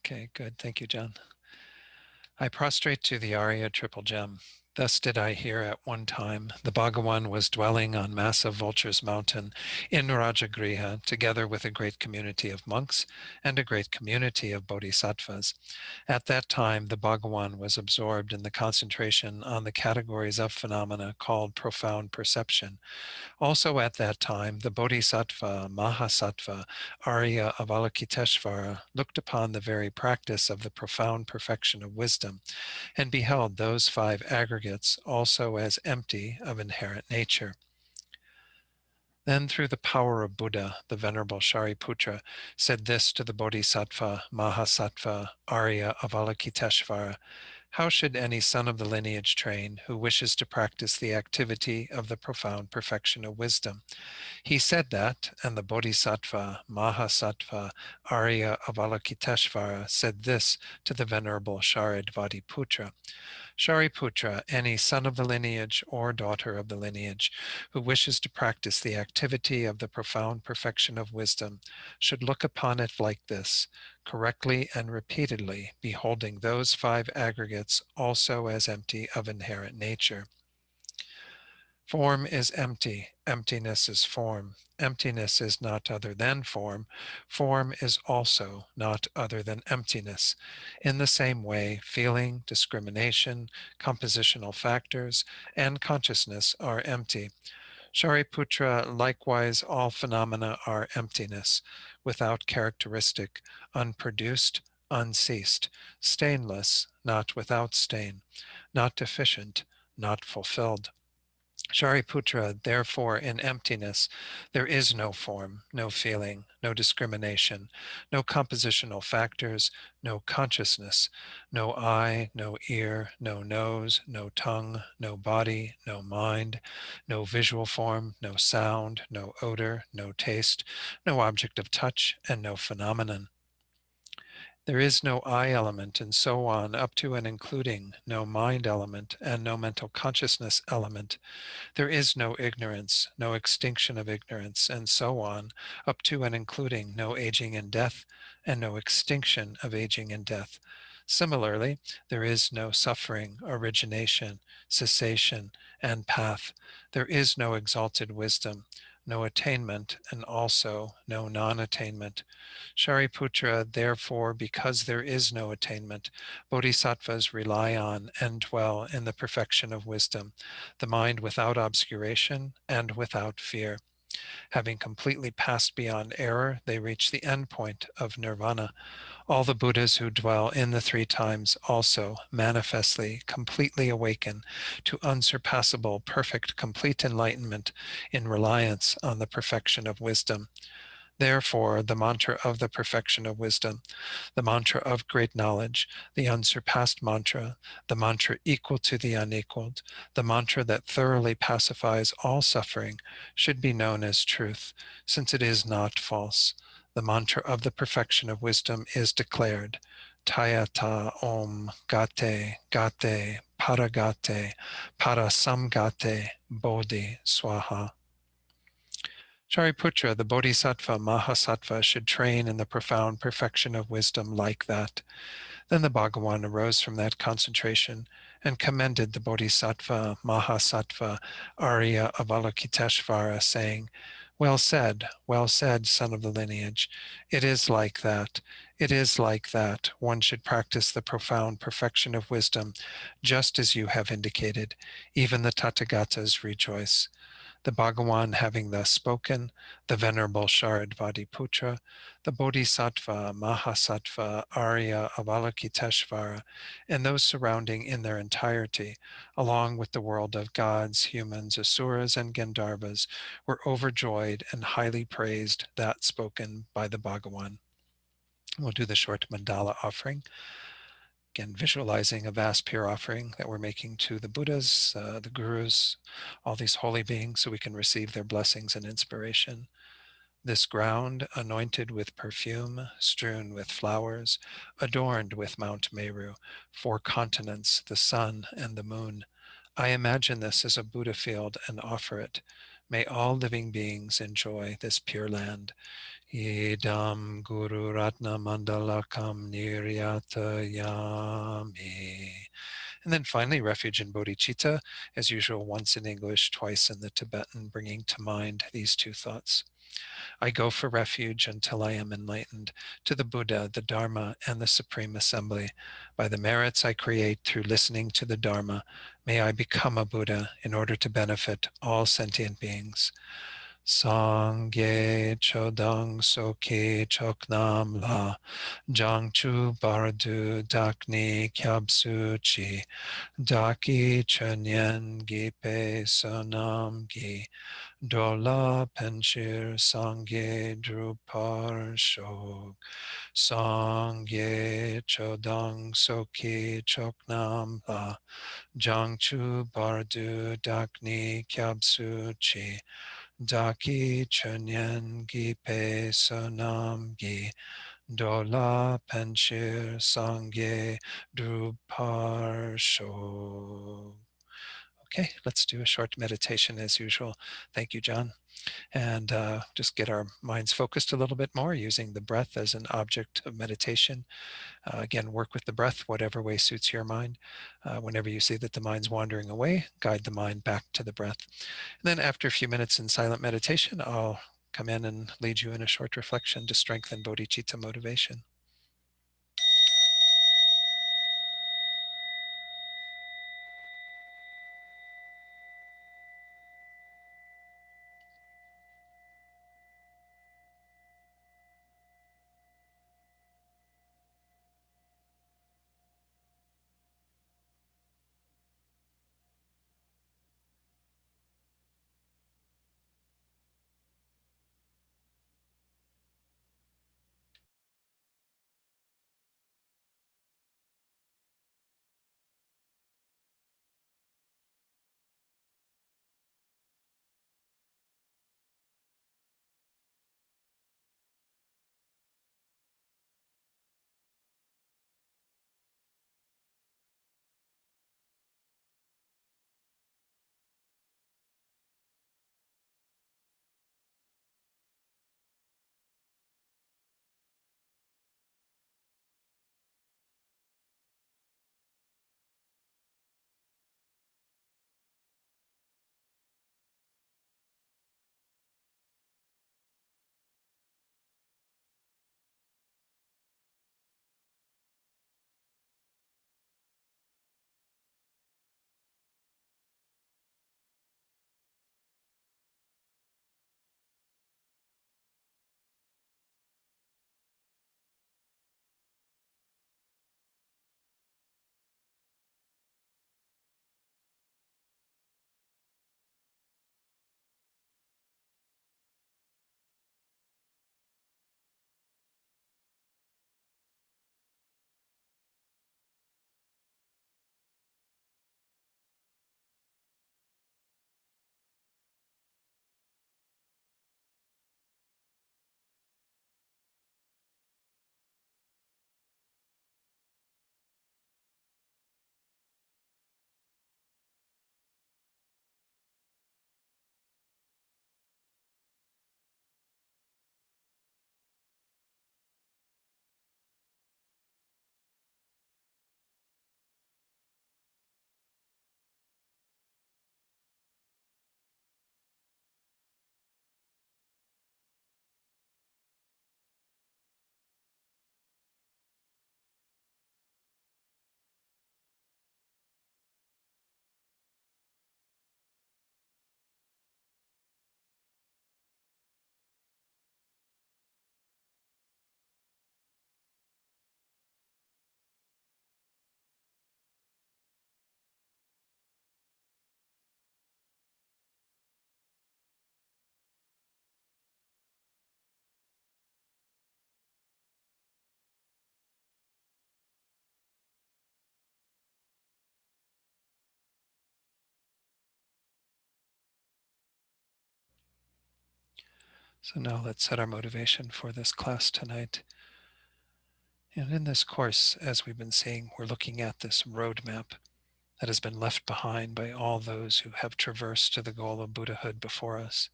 Okay, good. Thank you, John. I prostrate to the Arya Triple Gem. Thus did I hear at one time the Bhagawan was dwelling on massive Vulture's Mountain in Rajagriha, together with a great community of monks and a great community of bodhisattvas. At that time, the Bhagawan was absorbed in the concentration on the categories of phenomena called profound perception. Also at that time, the Bodhisattva, Mahasattva, Arya Avalokiteshvara looked upon the very practice of the profound perfection of wisdom and beheld those five aggregates also as empty of inherent nature. Then through the power of Buddha, the Venerable Shariputra said this to the Bodhisattva, Mahasattva, Arya Avalokiteshvara: how should any son of the lineage train who wishes to practice the activity of the profound perfection of wisdom? He said that, and the Bodhisattva, Mahasattva, Arya Avalokiteshvara said this to the Venerable Sharadvatiputra: Shariputra, any son of the lineage or daughter of the lineage who wishes to practice the activity of the profound perfection of wisdom should look upon it like this, correctly and repeatedly, beholding those five aggregates also as empty of inherent nature. Form is empty, emptiness is form. Emptiness is not other than form. Form is also not other than emptiness. In the same way, feeling, discrimination, compositional factors, and consciousness are empty. Shariputra, likewise, all phenomena are emptiness, without characteristic, unproduced, unceased, stainless, not without stain, not deficient, not fulfilled. Shariputra, therefore, in emptiness, there is no form, no feeling, no discrimination, no compositional factors, no consciousness, no eye, no ear, no nose, no tongue, no body, no mind, no visual form, no sound, no odor, no taste, no object of touch, and no phenomenon. There is no I element, and so on, up to and including no mind element and no mental consciousness element. There is no ignorance, no extinction of ignorance, and so on, up to and including no aging and death, and no extinction of aging and death. Similarly, there is no suffering, origination, cessation, and path. There is no exalted wisdom, no attainment, and also no non-attainment. Shariputra, therefore, because there is no attainment, bodhisattvas rely on and dwell in the perfection of wisdom, the mind without obscuration and without fear. Having completely passed beyond error, they reach the end point of nirvana. All the Buddhas who dwell in the three times also manifestly, completely awaken to unsurpassable, perfect, complete enlightenment in reliance on the perfection of wisdom. Therefore, the mantra of the perfection of wisdom, the mantra of great knowledge, the unsurpassed mantra, the mantra equal to the unequaled, the mantra that thoroughly pacifies all suffering, should be known as truth, since it is not false. The mantra of the perfection of wisdom is declared: Tayata Om Gate Gate Paragate Parasamgate Bodhi Swaha. Shariputra, the Bodhisattva Mahasattva, should train in the profound perfection of wisdom like that. Then the Bhagawan arose from that concentration and commended the Bodhisattva Mahasattva Arya Avalokiteshvara, saying, well said, son of the lineage. It is like that. It is like that. One should practice the profound perfection of wisdom, just as you have indicated. Even the Tathagatas rejoice. The Bhagawan having thus spoken, the Venerable Sharadvatiputra, the Bodhisattva, Mahasattva, Arya Avalokiteshvara, and those surrounding in their entirety, along with the world of gods, humans, asuras, and Gandharvas, were overjoyed and highly praised that spoken by the Bhagawan. We'll do the short mandala offering. Again, visualizing a vast pure offering that we're making to the Buddhas, the Gurus, all these holy beings, so we can receive their blessings and inspiration. This ground, anointed with perfume, strewn with flowers, adorned with Mount Meru, 4 continents, the sun and the moon. I imagine this as a Buddha field and offer it. May all living beings enjoy this pure land. Idam Guru Ratna Mandalakam Niryata Yami. And then finally, refuge in bodhicitta, as usual, once in English, twice in the Tibetan, bringing to mind these two thoughts. I go for refuge until I am enlightened to the Buddha, the Dharma, and the Supreme Assembly. By the merits I create through listening to the Dharma, may I become a Buddha in order to benefit all sentient beings. Sangye chodang soki choknam la jangchu bardu dakni kyabsu chi daki chanyen gipe sonam gi dola penchir sangye drupar shok sangye chodang soki choknam la jangchu bardu dakni kyabsu chi Daki Chunyan Gipe Sonam Gi Dola Panchir Sangye Drupar Sho. Okay, let's do a short meditation as usual. Thank you, John. And just get our minds focused a little bit more using the breath as an object of meditation. Again, work with the breath, whatever way suits your mind. Whenever you see that the mind's wandering away, guide the mind back to the breath. And then after a few minutes in silent meditation, I'll come in and lead you in a short reflection to strengthen bodhicitta motivation. So now let's set our motivation for this class tonight. And in this course, as we've been seeing, we're looking at this roadmap that has been left behind by all those who have traversed to the goal of Buddhahood before us.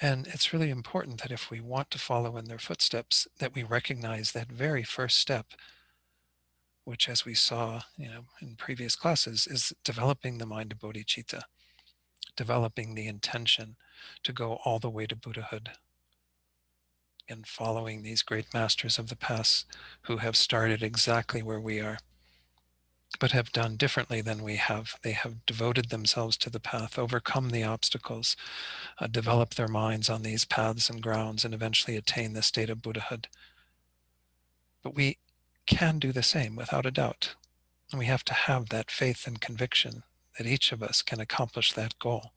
And it's really important that if we want to follow in their footsteps, that we recognize that very first step, which, as we saw, in previous classes, is developing the mind of bodhicitta, developing the intention to go all the way to Buddhahood, and following these great masters of the past who have started exactly where we are, but have done differently than we have. They have devoted themselves to the path, overcome the obstacles, develop their minds on these paths and grounds, and eventually attain the state of Buddhahood. But we can do the same without a doubt. And we have to have that faith and conviction that each of us can accomplish that goal.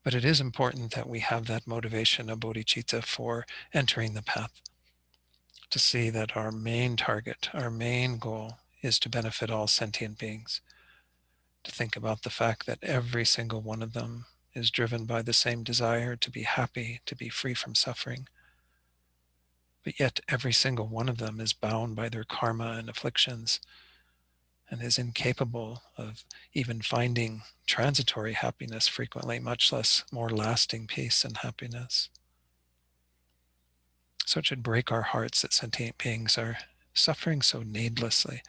But it is important that we have that motivation of bodhicitta for entering the path, to see that our main target, our main goal, is to benefit all sentient beings, to think about the fact that every single one of them is driven by the same desire to be happy, to be free from suffering. But yet every single one of them is bound by their karma and afflictions, and is incapable of even finding transitory happiness frequently, much less more lasting peace and happiness. So it should break our hearts that sentient beings are suffering so needlessly.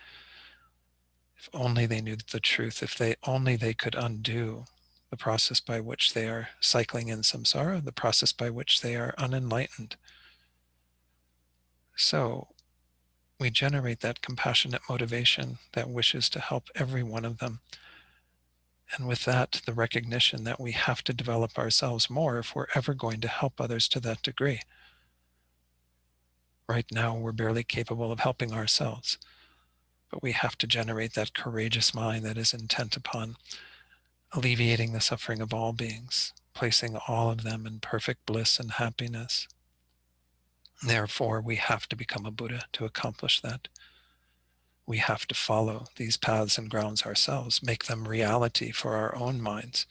If only they knew the truth, if they could undo the process by which they are cycling in samsara, the process by which they are unenlightened. So we generate that compassionate motivation that wishes to help every one of them. And with that, the recognition that we have to develop ourselves more if we're ever going to help others to that degree. Right now, we're barely capable of helping ourselves, but we have to generate that courageous mind that is intent upon alleviating the suffering of all beings, placing all of them in perfect bliss and happiness. Therefore, we have to become a Buddha to accomplish that. We have to follow these paths and grounds ourselves, make them reality for our own minds,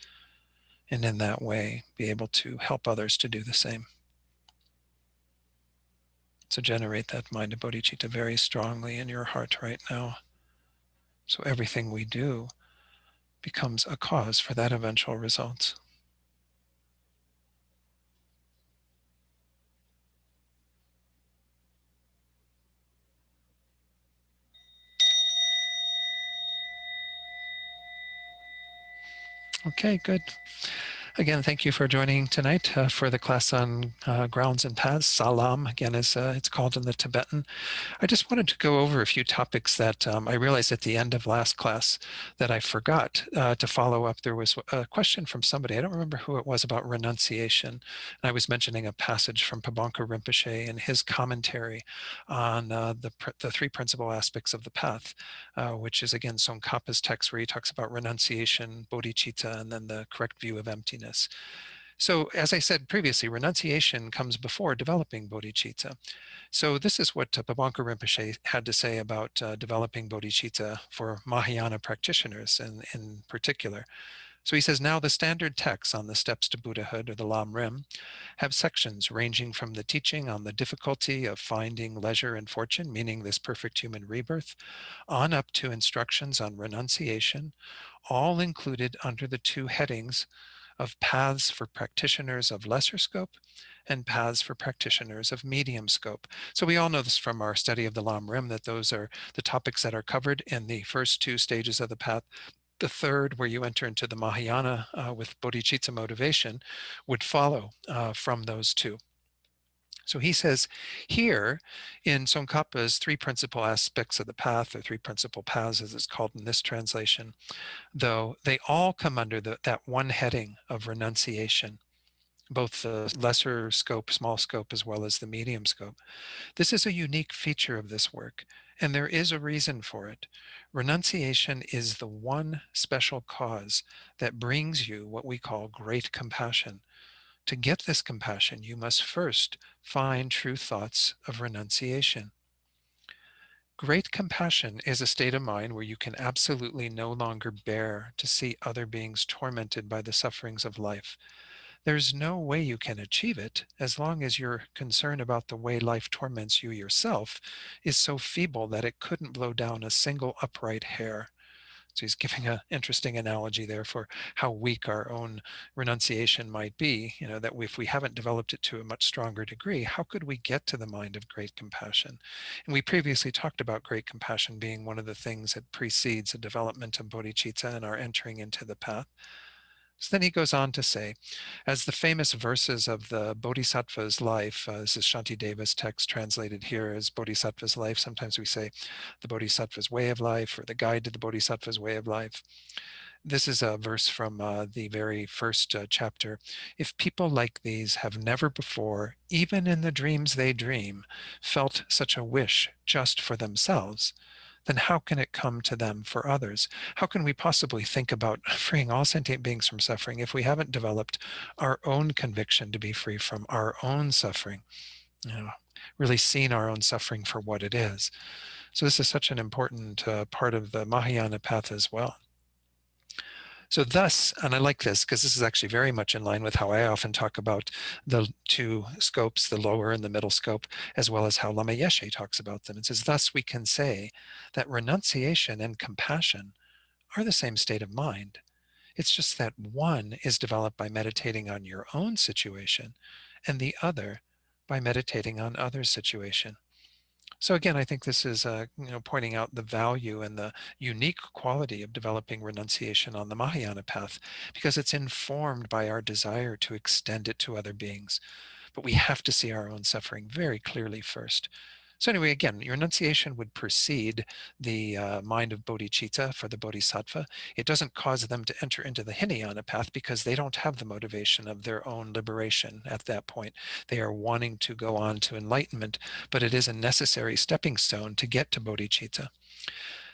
and in that way be able to help others to do the same. So generate that mind of bodhicitta very strongly in your heart right now. So everything we do becomes a cause for that eventual result. Okay, good. Again, thank you for joining tonight for the class on grounds and paths. Salam, again, is it's called in the Tibetan. I just wanted to go over a few topics that I realized at the end of last class that I forgot to follow up. There was a question from somebody, I don't remember who it was, about renunciation. And I was mentioning a passage from Pabanka Rinpoche and his commentary on the three principal aspects of the path, which is, again, Tsongkhapa's text, where he talks about renunciation, bodhicitta, and then the correct view of emptiness. So as I said previously, renunciation comes before developing bodhicitta. So this is what Pabanka Rinpoche had to say about developing bodhicitta for Mahayana practitioners in particular. So he says, now the standard texts on the steps to Buddhahood, or the Lam Rim, have sections ranging from the teaching on the difficulty of finding leisure and fortune, meaning this perfect human rebirth, on up to instructions on renunciation, all included under the two headings of paths for practitioners of lesser scope and paths for practitioners of medium scope. So we all know this from our study of the Lam Rim, that those are the topics that are covered in the first two stages of the path. The third, where you enter into the Mahayana with bodhicitta motivation, would follow from those two. So he says here in Tsongkhapa's three principal aspects of the path, or three principal paths as it's called in this translation, though they all come under that one heading of renunciation, both the lesser scope, small scope, as well as the medium scope. This is a unique feature of this work, and there is a reason for it. Renunciation is the one special cause that brings you what we call great compassion. To get this compassion, you must first find true thoughts of renunciation. Great compassion is a state of mind where you can absolutely no longer bear to see other beings tormented by the sufferings of life. There's no way you can achieve it as long as your concern about the way life torments you yourself is so feeble that it couldn't blow down a single upright hair. So he's giving an interesting analogy there for how weak our own renunciation might be, that if we haven't developed it to a much stronger degree, how could we get to the mind of great compassion? And we previously talked about great compassion being one of the things that precedes the development of bodhicitta and our entering into the path. So then he goes on to say, as the famous verses of the Bodhisattva's life, this is Shantideva's text translated here as Bodhisattva's life. Sometimes we say the Bodhisattva's way of life or the guide to the Bodhisattva's way of life. This is a verse from the very first chapter. If people like these have never before, even in the dreams they dream, felt such a wish just for themselves, then how can it come to them for others? How can we possibly think about freeing all sentient beings from suffering if we haven't developed our own conviction to be free from our own suffering? Really seen our own suffering for what it is. So this is such an important part of the Mahayana path as well. So thus, and I like this because this is actually very much in line with how I often talk about the two scopes, the lower and the middle scope, as well as how Lama Yeshe talks about them. It says, thus we can say that renunciation and compassion are the same state of mind. It's just that one is developed by meditating on your own situation and the other by meditating on others' situation. So again, I think this is pointing out the value and the unique quality of developing renunciation on the Mahayana path, because it's informed by our desire to extend it to other beings. But we have to see our own suffering very clearly first. So anyway, again, your renunciation would precede the mind of bodhicitta for the bodhisattva. It doesn't cause them to enter into the Hinayana path because they don't have the motivation of their own liberation at that point. They are wanting to go on to enlightenment, but it is a necessary stepping stone to get to bodhicitta.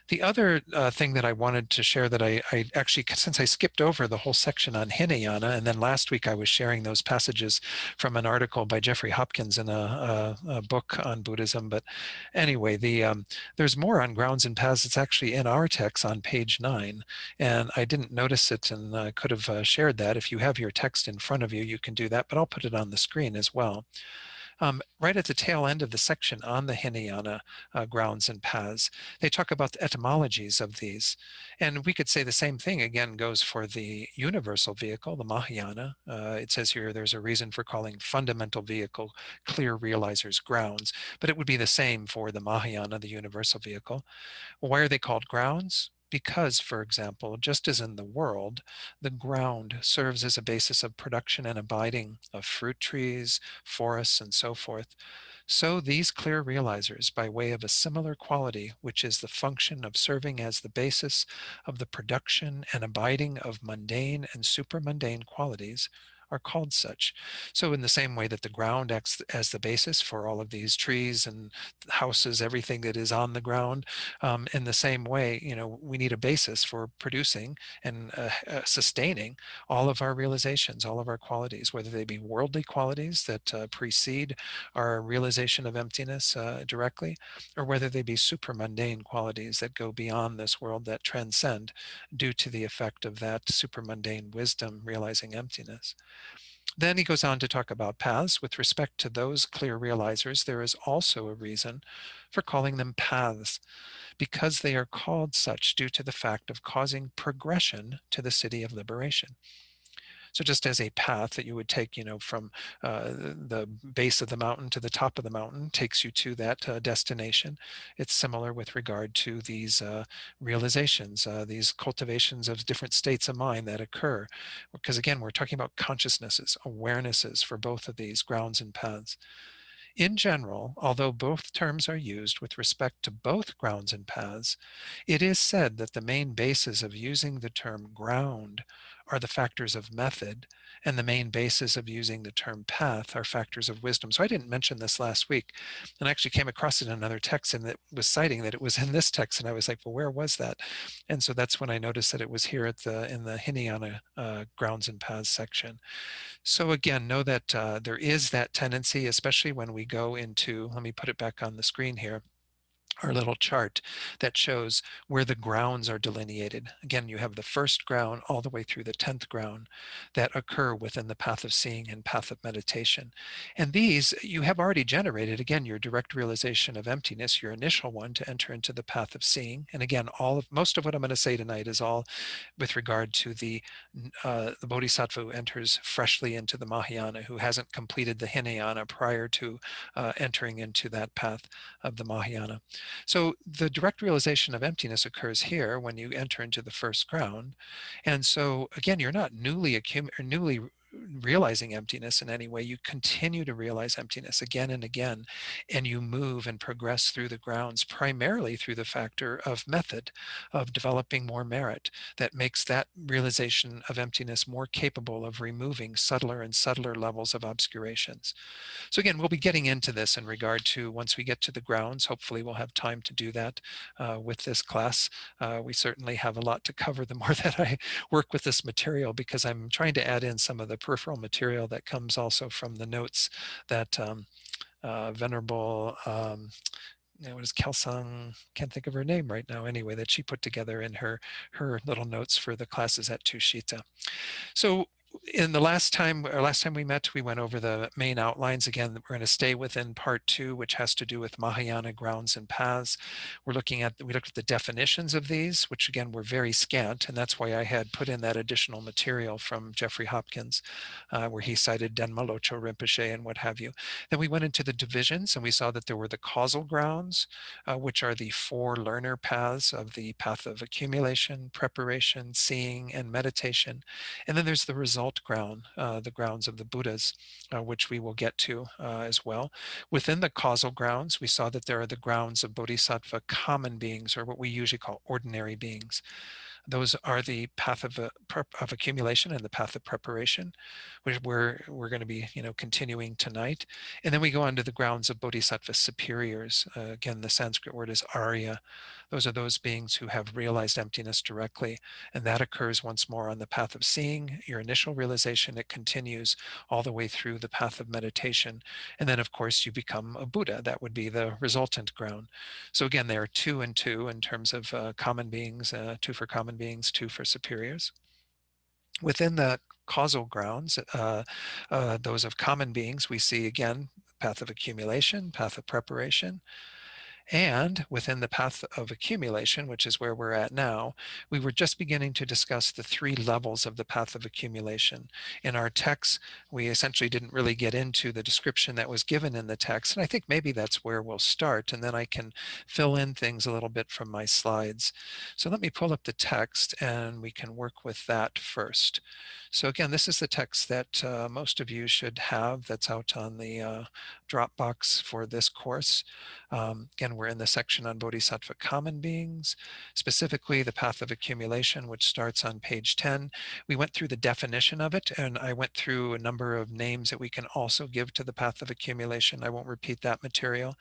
The other thing that I wanted to share that I actually, since I skipped over the whole section on Hinayana, and then last week I was sharing those passages from an article by Jeffrey Hopkins in a book on Buddhism. But anyway, there's more on grounds and paths. It's actually in our text on page 9, and I didn't notice it and I could have shared that. If you have your text in front of you, you can do that, but I'll put it on the screen as well. Right at the tail end of the section on the Hinayana grounds and paths, they talk about the etymologies of these. And we could say the same thing again goes for the universal vehicle, the Mahayana. It says here there's a reason for calling fundamental vehicle clear realizers grounds, but it would be the same for the Mahayana, the universal vehicle. Well, why are they called grounds? Because, for example, just as in the world, the ground serves as a basis of production and abiding of fruit trees, forests, and so forth, so these clear realizers, by way of a similar quality, which is the function of serving as the basis of the production and abiding of mundane and supermundane qualities, are called such. So in the same way that the ground acts as the basis for all of these trees and houses, everything that is on the ground, in the same way, we need a basis for producing and sustaining all of our realizations, all of our qualities, whether they be worldly qualities that precede our realization of emptiness directly, or whether they be supermundane qualities that go beyond this world, that transcend due to the effect of that supermundane wisdom realizing emptiness. Then he goes on to talk about paths. With respect to those clear realizers, there is also a reason for calling them paths, because they are called such due to the fact of causing progression to the city of liberation. So just as a path that you would take, from the base of the mountain to the top of the mountain takes you to that destination, it's similar with regard to these realizations, these cultivations of different states of mind that occur. Because again, we're talking about consciousnesses, awarenesses for both of these grounds and paths. In general, although both terms are used with respect to both grounds and paths, it is said that the main basis of using the term ground are the factors of method, and the main basis of using the term path are factors of wisdom. So I didn't mention this last week, and I actually came across it in another text, and it was citing that it was in this text, and I was like, well, where was that? And so that's when I noticed that it was here in the Hinayana grounds and paths section. So again, know that there is that tendency, especially when we go into, let me put it back on the screen here, our little chart that shows where the grounds are delineated. Again, you have the first ground all the way through the 10th ground that occur within the path of seeing and path of meditation. And these you have already generated. Again, your direct realization of emptiness, your initial one to enter into the path of seeing. And again, most of what I'm going to say tonight is all with regard to the Bodhisattva who enters freshly into the Mahayana, who hasn't completed the Hinayana prior to entering into that path of the Mahayana. So the direct realization of emptiness occurs here when you enter into the first ground. And so again, you're not newly realizing emptiness in any way. You continue to realize emptiness again and again, and you move and progress through the grounds primarily through the factor of method, of developing more merit that makes that realization of emptiness more capable of removing subtler and subtler levels of obscurations. So again, we'll be getting into this in regard to once we get to the grounds. Hopefully we'll have time to do that with this class. We certainly have a lot to cover the more that I work with this material, because I'm trying to add in some of the peripheral material that comes also from the notes that Venerable what is Kelsang, can't think of her name right now anyway, that she put together in her little notes for the classes at Tushita. So in the last time we met, we went over the main outlines. Again, we're going to stay within part 2, which has to do with Mahayana grounds and paths. We looked at the definitions of these, which again were very scant, and that's why I had put in that additional material from Jeffrey Hopkins, where he cited Denma Locho Rinpoche and what have you. Then we went into the divisions, and we saw that there were the causal grounds, which are the 4 learner paths of the path of accumulation, preparation, seeing, and meditation. And then there's the result ground, the grounds of the Buddhas, which we will get to as well. Within the causal grounds, we saw that there are the grounds of Bodhisattva common beings, or what we usually call ordinary beings. Those are the path of accumulation and the path of preparation, which we're going to be continuing tonight. And then we go on to the grounds of Bodhisattva superiors. Again, the Sanskrit word is Arya. Those are those beings who have realized emptiness directly. And that occurs once more on the path of seeing, your initial realization. It continues all the way through the path of meditation. And then, of course, you become a Buddha. That would be the resultant ground. So again, there are 2 and 2 in terms of common beings, 2 for common beings, 2 for superiors. Within the causal grounds, those of common beings, we see again, path of accumulation, path of preparation. And within the path of accumulation, which is where we're at now, we were just beginning to discuss the 3 levels of the path of accumulation. In our text, we essentially didn't really get into the description that was given in the text. And I think maybe that's where we'll start. And then I can fill in things a little bit from my slides. So let me pull up the text and we can work with that first. So again, this is the text that most of you should have that's out on the Dropbox for this course. Again, we're in the section on Bodhisattva common beings, specifically the path of accumulation, which starts on page 10. We went through the definition of it, and I went through a number of names that we can also give to the path of accumulation. I won't repeat that material,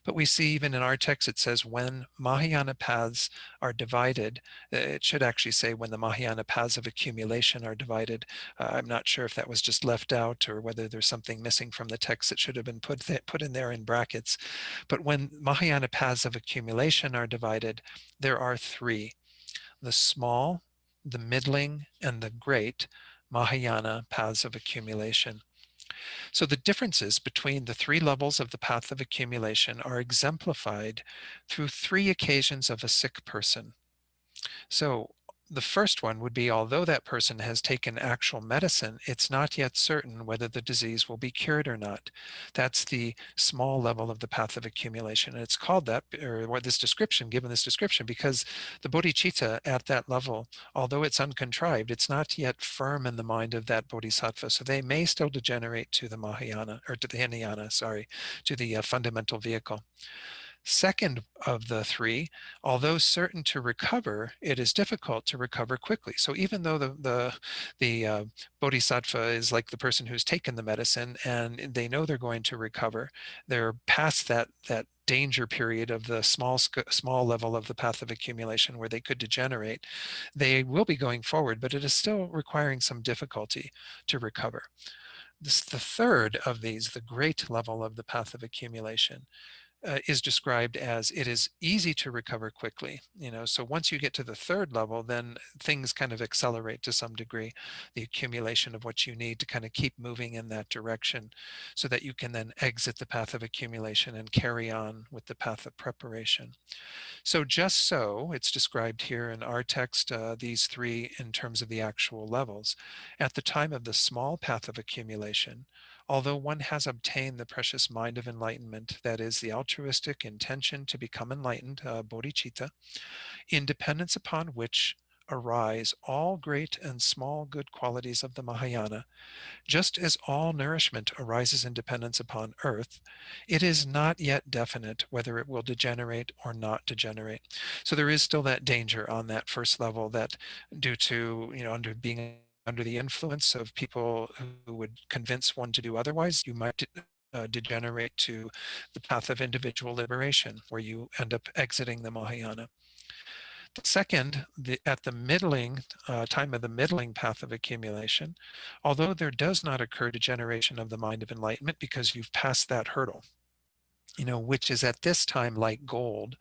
but we see even in our text, it says when Mahayana paths are divided, it should actually say when the Mahayana paths of accumulation are divided. I'm not sure if that was just left out or whether there's something missing from the text that should have been put in there in brackets. But when Mahayana paths of accumulation are divided, there are 3: the small, the middling, and the great Mahayana paths of accumulation. So the differences between the 3 levels of the path of accumulation are exemplified through 3 occasions of a sick person. So the first one would be, although that person has taken actual medicine, it's not yet certain whether the disease will be cured or not. That's the small level of the path of accumulation. And it's called that, or what this description, given this description, because the bodhicitta at that level, although it's uncontrived, it's not yet firm in the mind of that bodhisattva. So they may still degenerate to the Mahayana, or to the Hinayana, to the fundamental vehicle. Second of the 3, although certain to recover, it is difficult to recover quickly. So even though the bodhisattva is like the person who's taken the medicine and they know they're going to recover, they're past that danger period of the small level of the path of accumulation where they could degenerate. They will be going forward, but it is still requiring some difficulty to recover. The third of these, the great level of the path of accumulation, is described as it is easy to recover quickly. So once you get to the third level, then things kind of accelerate to some degree, the accumulation of what you need to kind of keep moving in that direction so that you can then exit the path of accumulation and carry on with the path of preparation. So just so, it's described here in our text, these three in terms of the actual levels. At the time of the small path of accumulation, although one has obtained the precious mind of enlightenment, that is, the altruistic intention to become enlightened, bodhicitta, in dependence upon which arise all great and small good qualities of the Mahayana, just as all nourishment arises in dependence upon earth, it is not yet definite whether it will degenerate or not degenerate. So there is still that danger on that first level that due to, under being under the influence of people who would convince one to do otherwise, you might degenerate to the path of individual liberation, where you end up exiting the Mahayana. The second, at the middling time of the middling path of accumulation, although there does not occur degeneration of the mind of enlightenment because you've passed that hurdle, which is at this time like gold,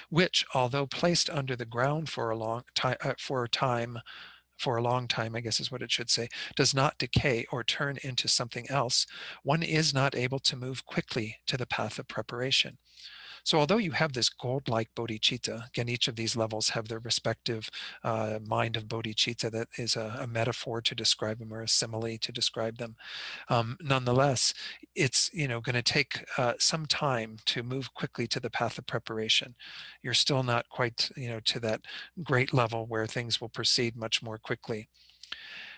which, although placed under the ground for a long time, I guess is what it should say, does not decay or turn into something else, one is not able to move quickly to the path of preparation. So although you have this gold-like bodhicitta, again, each of these levels have their respective mind of bodhicitta that is a metaphor to describe them or a simile to describe them. Nonetheless, it's going to take some time to move quickly to the path of preparation. You're still not quite to that great level where things will proceed much more quickly.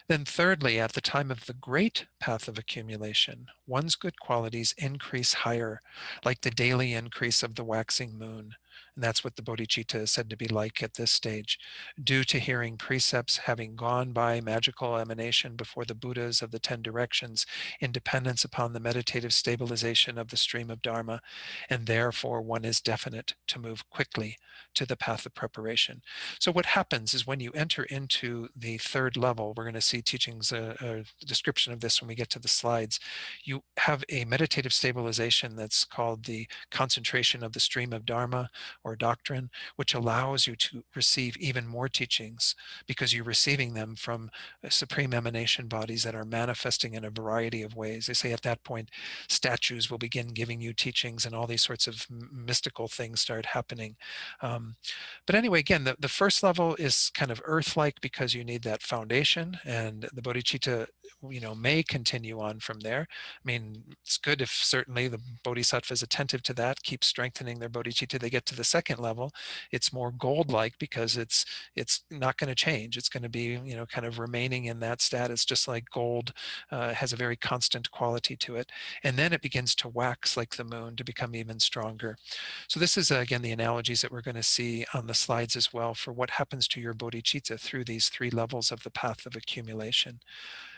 Then thirdly, at the time of the great path of accumulation, one's good qualities increase higher, like the daily increase of the waxing moon. And that's what the bodhicitta is said to be like at this stage, due to hearing precepts having gone by magical emanation before the Buddhas of the 10 directions, in dependence upon the meditative stabilization of the stream of Dharma, and therefore one is definite to move quickly to the path of preparation. So what happens is when you enter into the third level, we're going to see teachings, a description of this when we get to the slides, you have a meditative stabilization that's called the concentration of the stream of Dharma or doctrine, which allows you to receive even more teachings because you're receiving them from supreme emanation bodies that are manifesting in a variety of ways. They say at that point, statues will begin giving you teachings and all these sorts of mystical things start happening. But anyway, again, the first level is kind of earth-like because you need that foundation, and the bodhicitta, may continue on from there. I mean, it's good if certainly the bodhisattva is attentive to that, keep strengthening their bodhicitta. They get to the second level, it's more gold-like because it's not going to change. It's going to be, kind of remaining in that status, just like gold has a very constant quality to it. And then it begins to wax like the moon to become even stronger. So this is, again, the analogies that we're going to see on the slides as well for what happens to your bodhicitta through these three levels of the path of accumulation.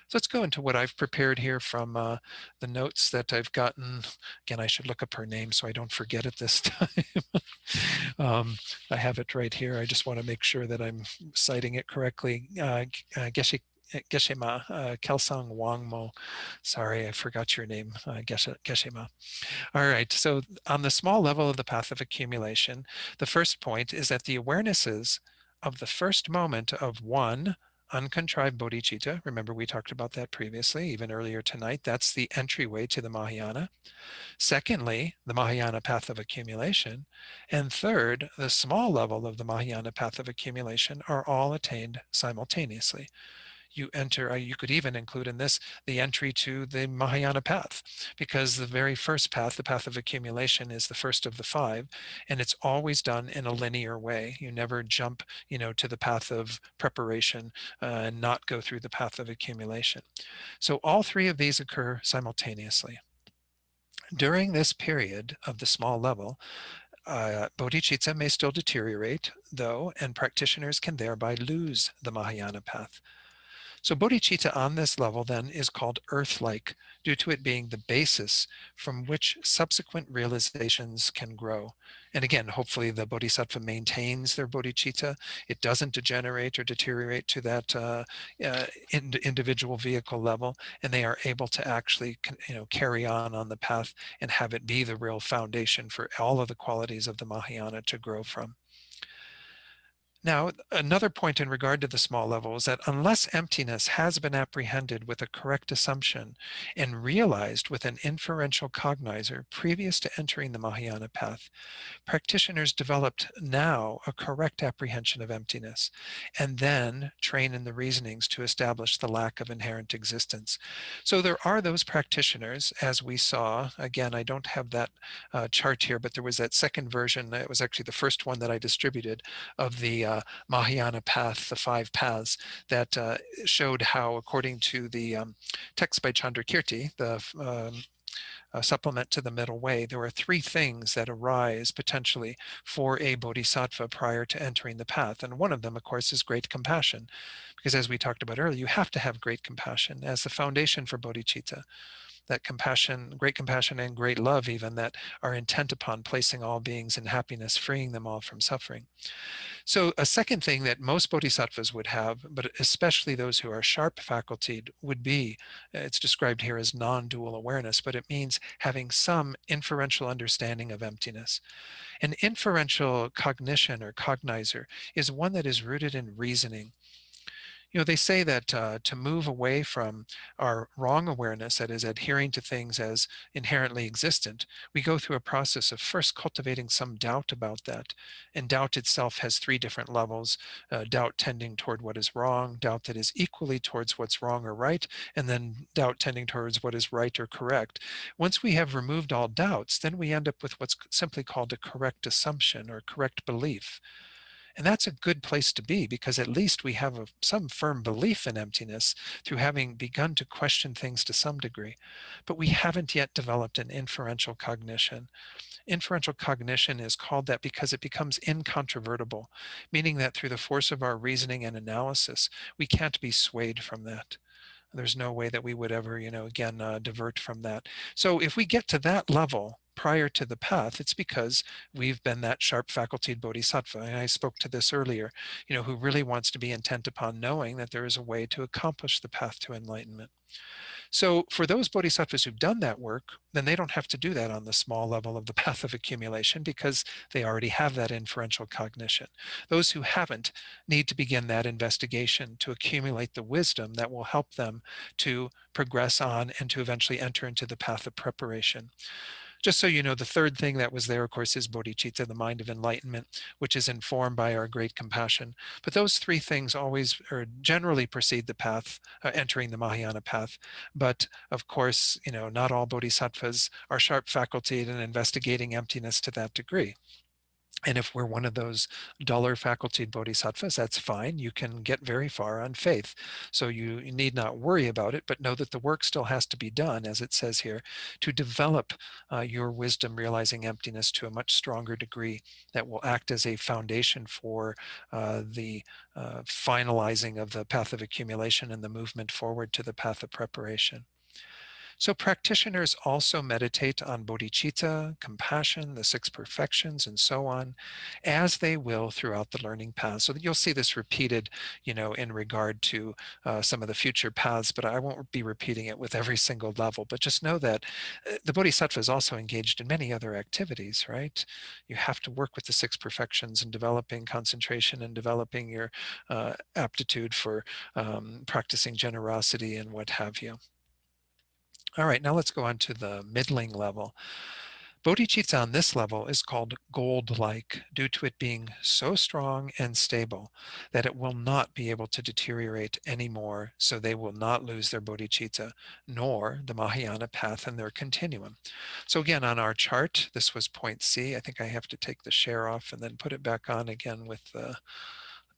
So let's go into what I've prepared here from the notes that I've gotten. Again, I should look up her name so I don't forget it this time. I have it right here. I just want to make sure that I'm citing it correctly. Geshe-ma, Kelsang Wangmo. Sorry, I forgot your name, Geshe-ma. All right, so on the small level of the path of accumulation, the first point is that the awarenesses of the first moment of one, uncontrived bodhicitta, remember we talked about that previously, even earlier tonight, that's the entryway to the Mahayana. Secondly, the Mahayana path of accumulation. And third, the small level of the Mahayana path of accumulation are all attained simultaneously. You enter, you could even include in this the entry to the Mahayana path, because the very first path, the path of accumulation, is the first of the five, and it's always done in a linear way. You never jump, to the path of preparation and not go through the path of accumulation. So all three of these occur simultaneously. During this period of the small level, bodhicitta may still deteriorate, though, and practitioners can thereby lose the Mahayana path. So bodhicitta on this level then is called earth-like, due to it being the basis from which subsequent realizations can grow. And again, hopefully the bodhisattva maintains their bodhicitta. It doesn't degenerate or deteriorate to that individual vehicle level, and they are able to actually carry on the path and have it be the real foundation for all of the qualities of the Mahayana to grow from. Now, another point in regard to the small level is that unless emptiness has been apprehended with a correct assumption and realized with an inferential cognizer previous to entering the Mahayana path, practitioners developed now a correct apprehension of emptiness, and then train in the reasonings to establish the lack of inherent existence. So there are those practitioners, as we saw. Again, I don't have that chart here, but there was that second version. It was actually the first one that I distributed of the Mahayana path, the 5 paths, that showed how, according to the text by Chandrakirti, the supplement to the middle way, there are 3 things that arise potentially for a bodhisattva prior to entering the path. And one of them, of course, is great compassion, because as we talked about earlier, you have to have great compassion as the foundation for bodhicitta. That compassion, great compassion and great love even, that are intent upon placing all beings in happiness, freeing them all from suffering. So a second thing that most bodhisattvas would have, but especially those who are sharp facultied, would be, it's described here as non-dual awareness, but it means having some inferential understanding of emptiness. An inferential cognition or cognizer is one that is rooted in reasoning. They say that to move away from our wrong awareness, that is adhering to things as inherently existent, we go through a process of first cultivating some doubt about that. And doubt itself has 3 different levels: doubt tending toward what is wrong, doubt that is equally towards what's wrong or right, and then doubt tending towards what is right or correct. Once we have removed all doubts, then we end up with what's simply called a correct assumption or correct belief. And that's a good place to be, because at least we have some firm belief in emptiness through having begun to question things to some degree. But we haven't yet developed an inferential cognition. Inferential cognition is called that because it becomes incontrovertible, meaning that through the force of our reasoning and analysis, we can't be swayed from that. There's no way that we would ever, again, divert from that. So if we get to that level prior to the path, it's because we've been that sharp facultied bodhisattva. And I spoke to this earlier, who really wants to be intent upon knowing that there is a way to accomplish the path to enlightenment. So for those bodhisattvas who've done that work, then they don't have to do that on the small level of the path of accumulation, because they already have that inferential cognition. Those who haven't need to begin that investigation to accumulate the wisdom that will help them to progress on and to eventually enter into the path of preparation. Just so you know, the third thing that was there, of course, is bodhicitta, the mind of enlightenment, which is informed by our great compassion. But those 3 things always, or generally, precede the path, entering the Mahayana path. But of course, not all bodhisattvas are sharp facultied and investigating emptiness to that degree. And if we're one of those duller facultied bodhisattvas, that's fine. You can get very far on faith. So you need not worry about it, but know that the work still has to be done, as it says here, to develop your wisdom realizing emptiness to a much stronger degree that will act as a foundation for the finalizing of the path of accumulation and the movement forward to the path of preparation. So practitioners also meditate on bodhicitta, compassion, the 6 perfections, and so on, as they will throughout the learning path. So you'll see this repeated, in regard to some of the future paths, but I won't be repeating it with every single level. But just know that the bodhisattva is also engaged in many other activities, right? You have to work with the 6 perfections and developing concentration and developing your aptitude for practicing generosity and what have you. All right, now let's go on to the middling level. Bodhicitta on this level is called gold-like, due to it being so strong and stable that it will not be able to deteriorate anymore, so they will not lose their bodhicitta, nor the Mahayana path and their continuum. So again, on our chart, this was point C. I think I have to take the share off and then put it back on again with the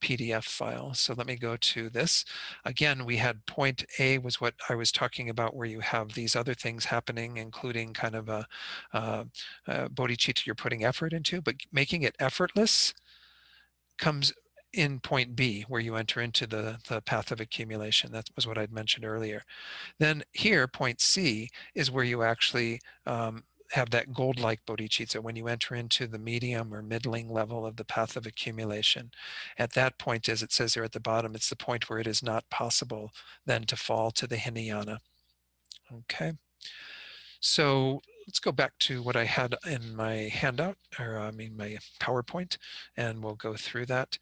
PDF file. So let me go to this. Again, we had point A was what I was talking about, where you have these other things happening, including kind of a bodhicitta you're putting effort into, but making it effortless comes in point B, where you enter into the path of accumulation. That was what I'd mentioned earlier. Then here, point C, is where you actually have that gold-like bodhicitta, when you enter into the medium or middling level of the path of accumulation. At that point, as it says here at the bottom, it's the point where it is not possible then to fall to the Hinayana. Okay. So let's go back to what I had in my handout, or I mean my PowerPoint, and we'll go through that.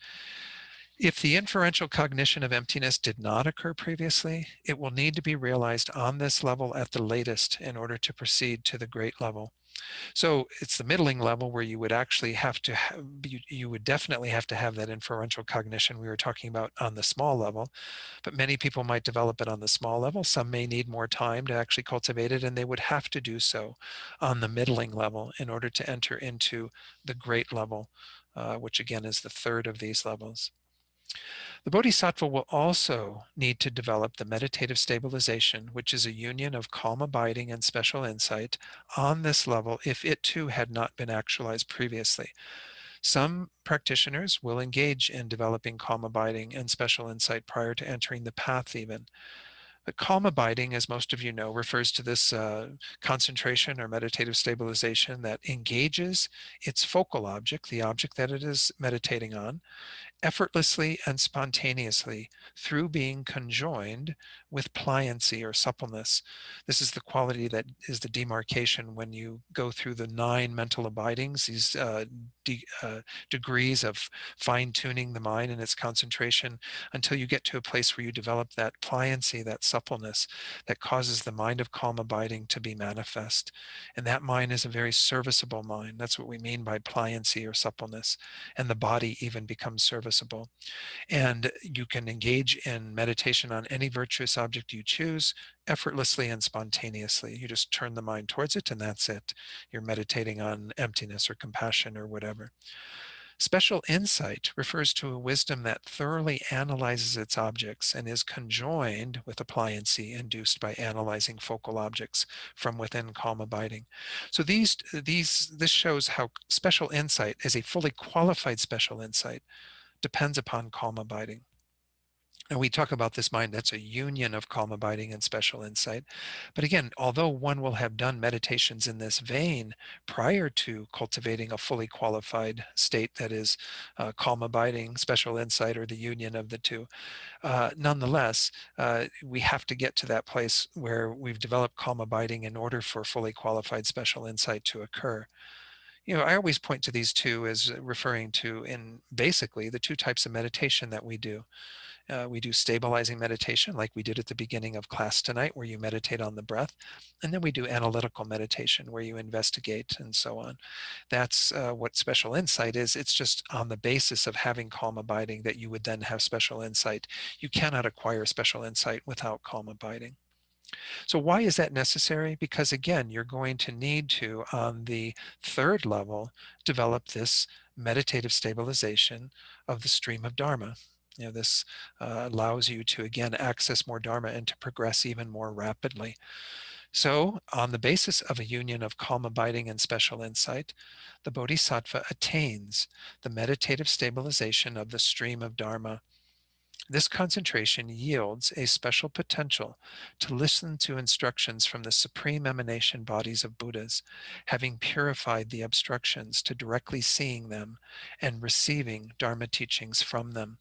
If the inferential cognition of emptiness did not occur previously, it will need to be realized on this level at the latest in order to proceed to the great level. So it's the middling level where you would actually have to have, you would definitely have to have that inferential cognition we were talking about on the small level, but many people might develop it on the small level. Some may need more time to actually cultivate it, and they would have to do so on the middling level in order to enter into the great level, which again is the third of these levels. The Bodhisattva will also need to develop the meditative stabilization, which is a union of calm abiding and special insight on this level if it too had not been actualized previously. Some practitioners will engage in developing calm abiding and special insight prior to entering the path even. But calm abiding, as most of you know, refers to this concentration or meditative stabilization that engages its focal object, the object that it is meditating on, effortlessly and spontaneously through being conjoined with pliancy or suppleness. This is the quality that is the demarcation when you go through the 9 mental abidings, these degrees of fine-tuning the mind and its concentration, until you get to a place where you develop that pliancy, that suppleness that causes the mind of calm abiding to be manifest. And that mind is a very serviceable mind. That's what we mean by pliancy or suppleness. And the body even becomes serviceable. And you can engage in meditation on any virtuous object you choose effortlessly and spontaneously. You just turn the mind towards it, and that's it. You're meditating on emptiness or compassion or whatever. Special insight refers to a wisdom that thoroughly analyzes its objects and is conjoined with a pliancy induced by analyzing focal objects from within calm abiding. So this shows how special insight, as a fully qualified special insight, depends upon calm abiding. And we talk about this mind that's a union of calm abiding and special insight. But again, although one will have done meditations in this vein prior to cultivating a fully qualified state that is calm abiding, special insight, or the union of the two, nonetheless, we have to get to that place where we've developed calm abiding in order for fully qualified special insight to occur. I always point to these two as referring to, in basically, the 2 types of meditation that we do. We do stabilizing meditation like we did at the beginning of class tonight, where you meditate on the breath. And then we do analytical meditation where you investigate and so on. That's what special insight is. It's just on the basis of having calm abiding that you would then have special insight. You cannot acquire special insight without calm abiding. So why is that necessary? Because again, you're going to need to, on the 3rd level, develop this meditative stabilization of the stream of Dharma. This allows you to, again, access more Dharma and to progress even more rapidly. So on the basis of a union of calm abiding and special insight, the Bodhisattva attains the meditative stabilization of the stream of Dharma. This concentration yields a special potential to listen to instructions from the supreme emanation bodies of Buddhas, having purified the obstructions to directly seeing them and receiving Dharma teachings from them.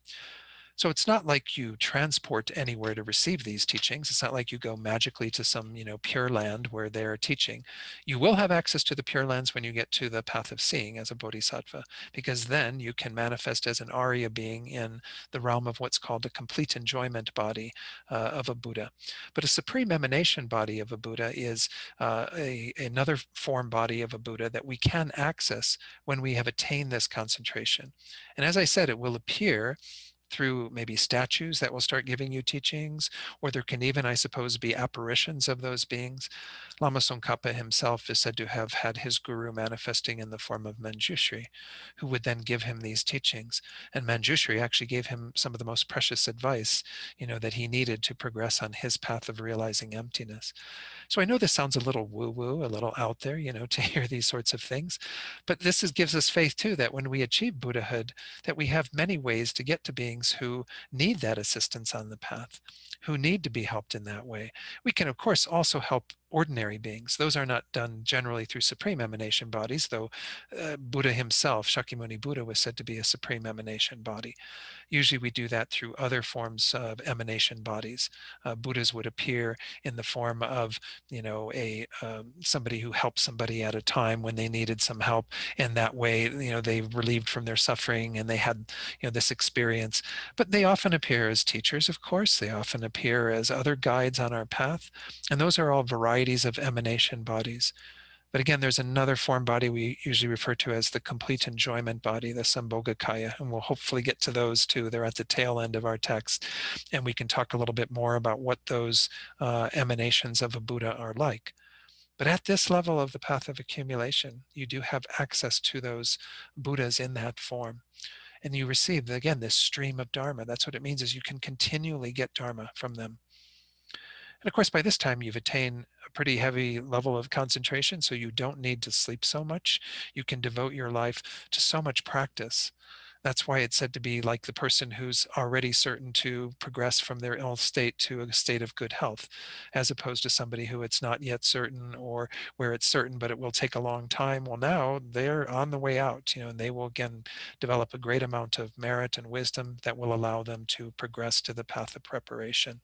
So it's not like you transport anywhere to receive these teachings. It's not like you go magically to some, pure land where they're teaching. You will have access to the pure lands when you get to the path of seeing as a bodhisattva, because then you can manifest as an Arya being in the realm of what's called a complete enjoyment body of a Buddha. But a supreme emanation body of a Buddha is another form body of a Buddha that we can access when we have attained this concentration. And as I said, it will appear through maybe statues that will start giving you teachings, or there can even, I suppose, be apparitions of those beings. Lama Tsongkhapa himself is said to have had his guru manifesting in the form of Manjushri, who would then give him these teachings. And Manjushri actually gave him some of the most precious advice, that he needed to progress on his path of realizing emptiness. So I know this sounds a little woo-woo, a little out there, to hear these sorts of things, but gives us faith too, that when we achieve Buddhahood, that we have many ways to get to beings who need that assistance on the path, who need to be helped in that way. We can, of course, also help ordinary beings. Those are not done generally through supreme emanation bodies, though Buddha himself, Shakyamuni Buddha, was said to be a supreme emanation body. Usually we do that through other forms of emanation bodies. Buddhas would appear in the form of, somebody who helped somebody at a time when they needed some help. And that way, they relieved from their suffering and they had, this experience. But they often appear as teachers, of course. They often appear as other guides on our path. And those are all varieties of emanation bodies. But again, there's another form body we usually refer to as the complete enjoyment body, the Sambhogakaya, and we'll hopefully get to those too. They're at the tail end of our text, and we can talk a little bit more about what those emanations of a Buddha are like. But at this level of the path of accumulation, you do have access to those Buddhas in that form. And you receive, again, this stream of Dharma. That's what it means, is you can continually get Dharma from them. And of course, by this time, you've attained a pretty heavy level of concentration, so you don't need to sleep so much. You can devote your life to so much practice. That's why it's said to be like the person who's already certain to progress from their ill state to a state of good health, as opposed to somebody who it's not yet certain, or where it's certain, but it will take a long time. Well, now they're on the way out, and they will again develop a great amount of merit and wisdom that will allow them to progress to the path of preparation.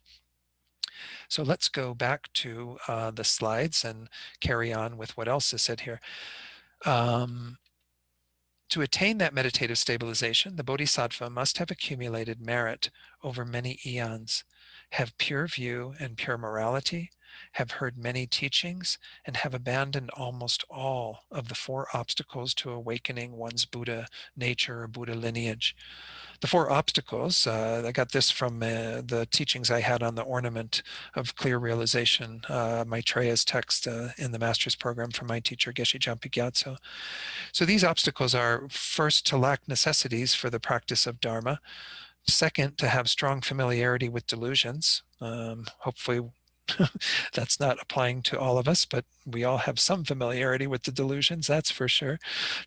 So let's go back to the slides and carry on with what else is said here. To attain that meditative stabilization, the Bodhisattva must have accumulated merit over many eons, have pure view and pure morality, have heard many teachings, and have abandoned almost all of the 4 obstacles to awakening one's Buddha nature or Buddha lineage. The 4 obstacles, I got this from the teachings I had on the ornament of clear realization, Maitreya's text in the master's program from my teacher, Geshe Jampa Gyatso. So these obstacles are, first, to lack necessities for the practice of Dharma. Second, to have strong familiarity with delusions. Hopefully that's not applying to all of us, but we all have some familiarity with the delusions, that's for sure.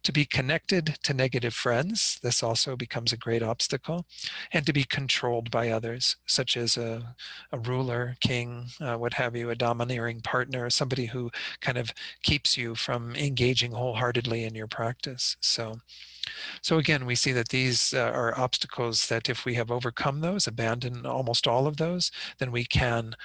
To be connected to negative friends, this also becomes a great obstacle. And to be controlled by others, such as a ruler, king, what have you, a domineering partner, somebody who kind of keeps you from engaging wholeheartedly in your practice. So again, we see that these are obstacles that if we have overcome those, abandoned almost all of those, then we can,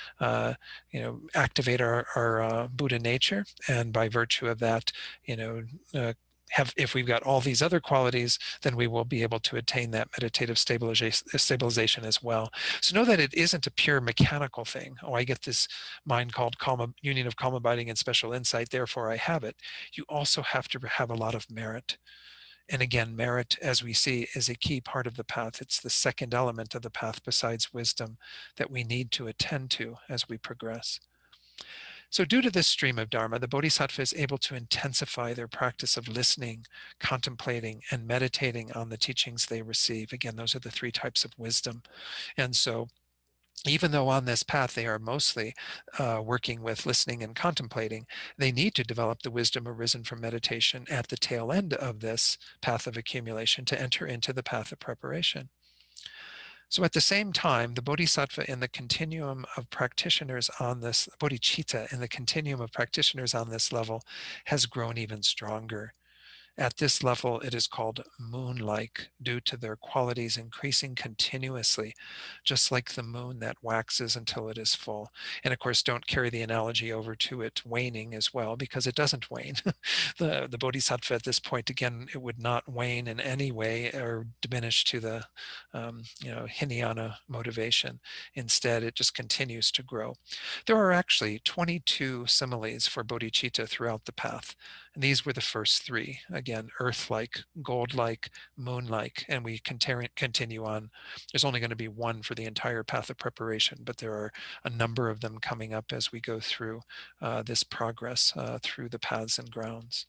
activate our Buddha nature, and by virtue of that, if we've got all these other qualities, then we will be able to attain that meditative stabilization as well. So know that it isn't a pure mechanical thing. Oh, I get this mind called union of calm abiding and special insight, therefore I have it. You also have to have a lot of merit. And again, merit, as we see, is a key part of the path. It's the second element of the path besides wisdom that we need to attend to as we progress. So due to this stream of Dharma, the Bodhisattva is able to intensify their practice of listening, contemplating, and meditating on the teachings they receive. Again, those are the 3 types of wisdom. And so even though on this path they are mostly working with listening and contemplating, they need to develop the wisdom arisen from meditation at the tail end of this path of accumulation to enter into the path of preparation. So at the same time, the Bodhisattva in the continuum of practitioners on this, Bodhicitta in the continuum of practitioners on this level has grown even stronger. At this level, it is called moon-like due to their qualities increasing continuously, just like the moon that waxes until it is full. And of course, don't carry the analogy over to it waning as well, because it doesn't wane. The Bodhisattva at this point, again, it would not wane in any way or diminish to the Hinayana motivation. Instead, it just continues to grow. There are actually 22 similes for bodhicitta throughout the path. And these were the first 3. again, earth-like, gold-like, moon-like, and we continue on. There's only going to be one for the entire path of preparation, but there are a number of them coming up as we go through this progress through the paths and grounds.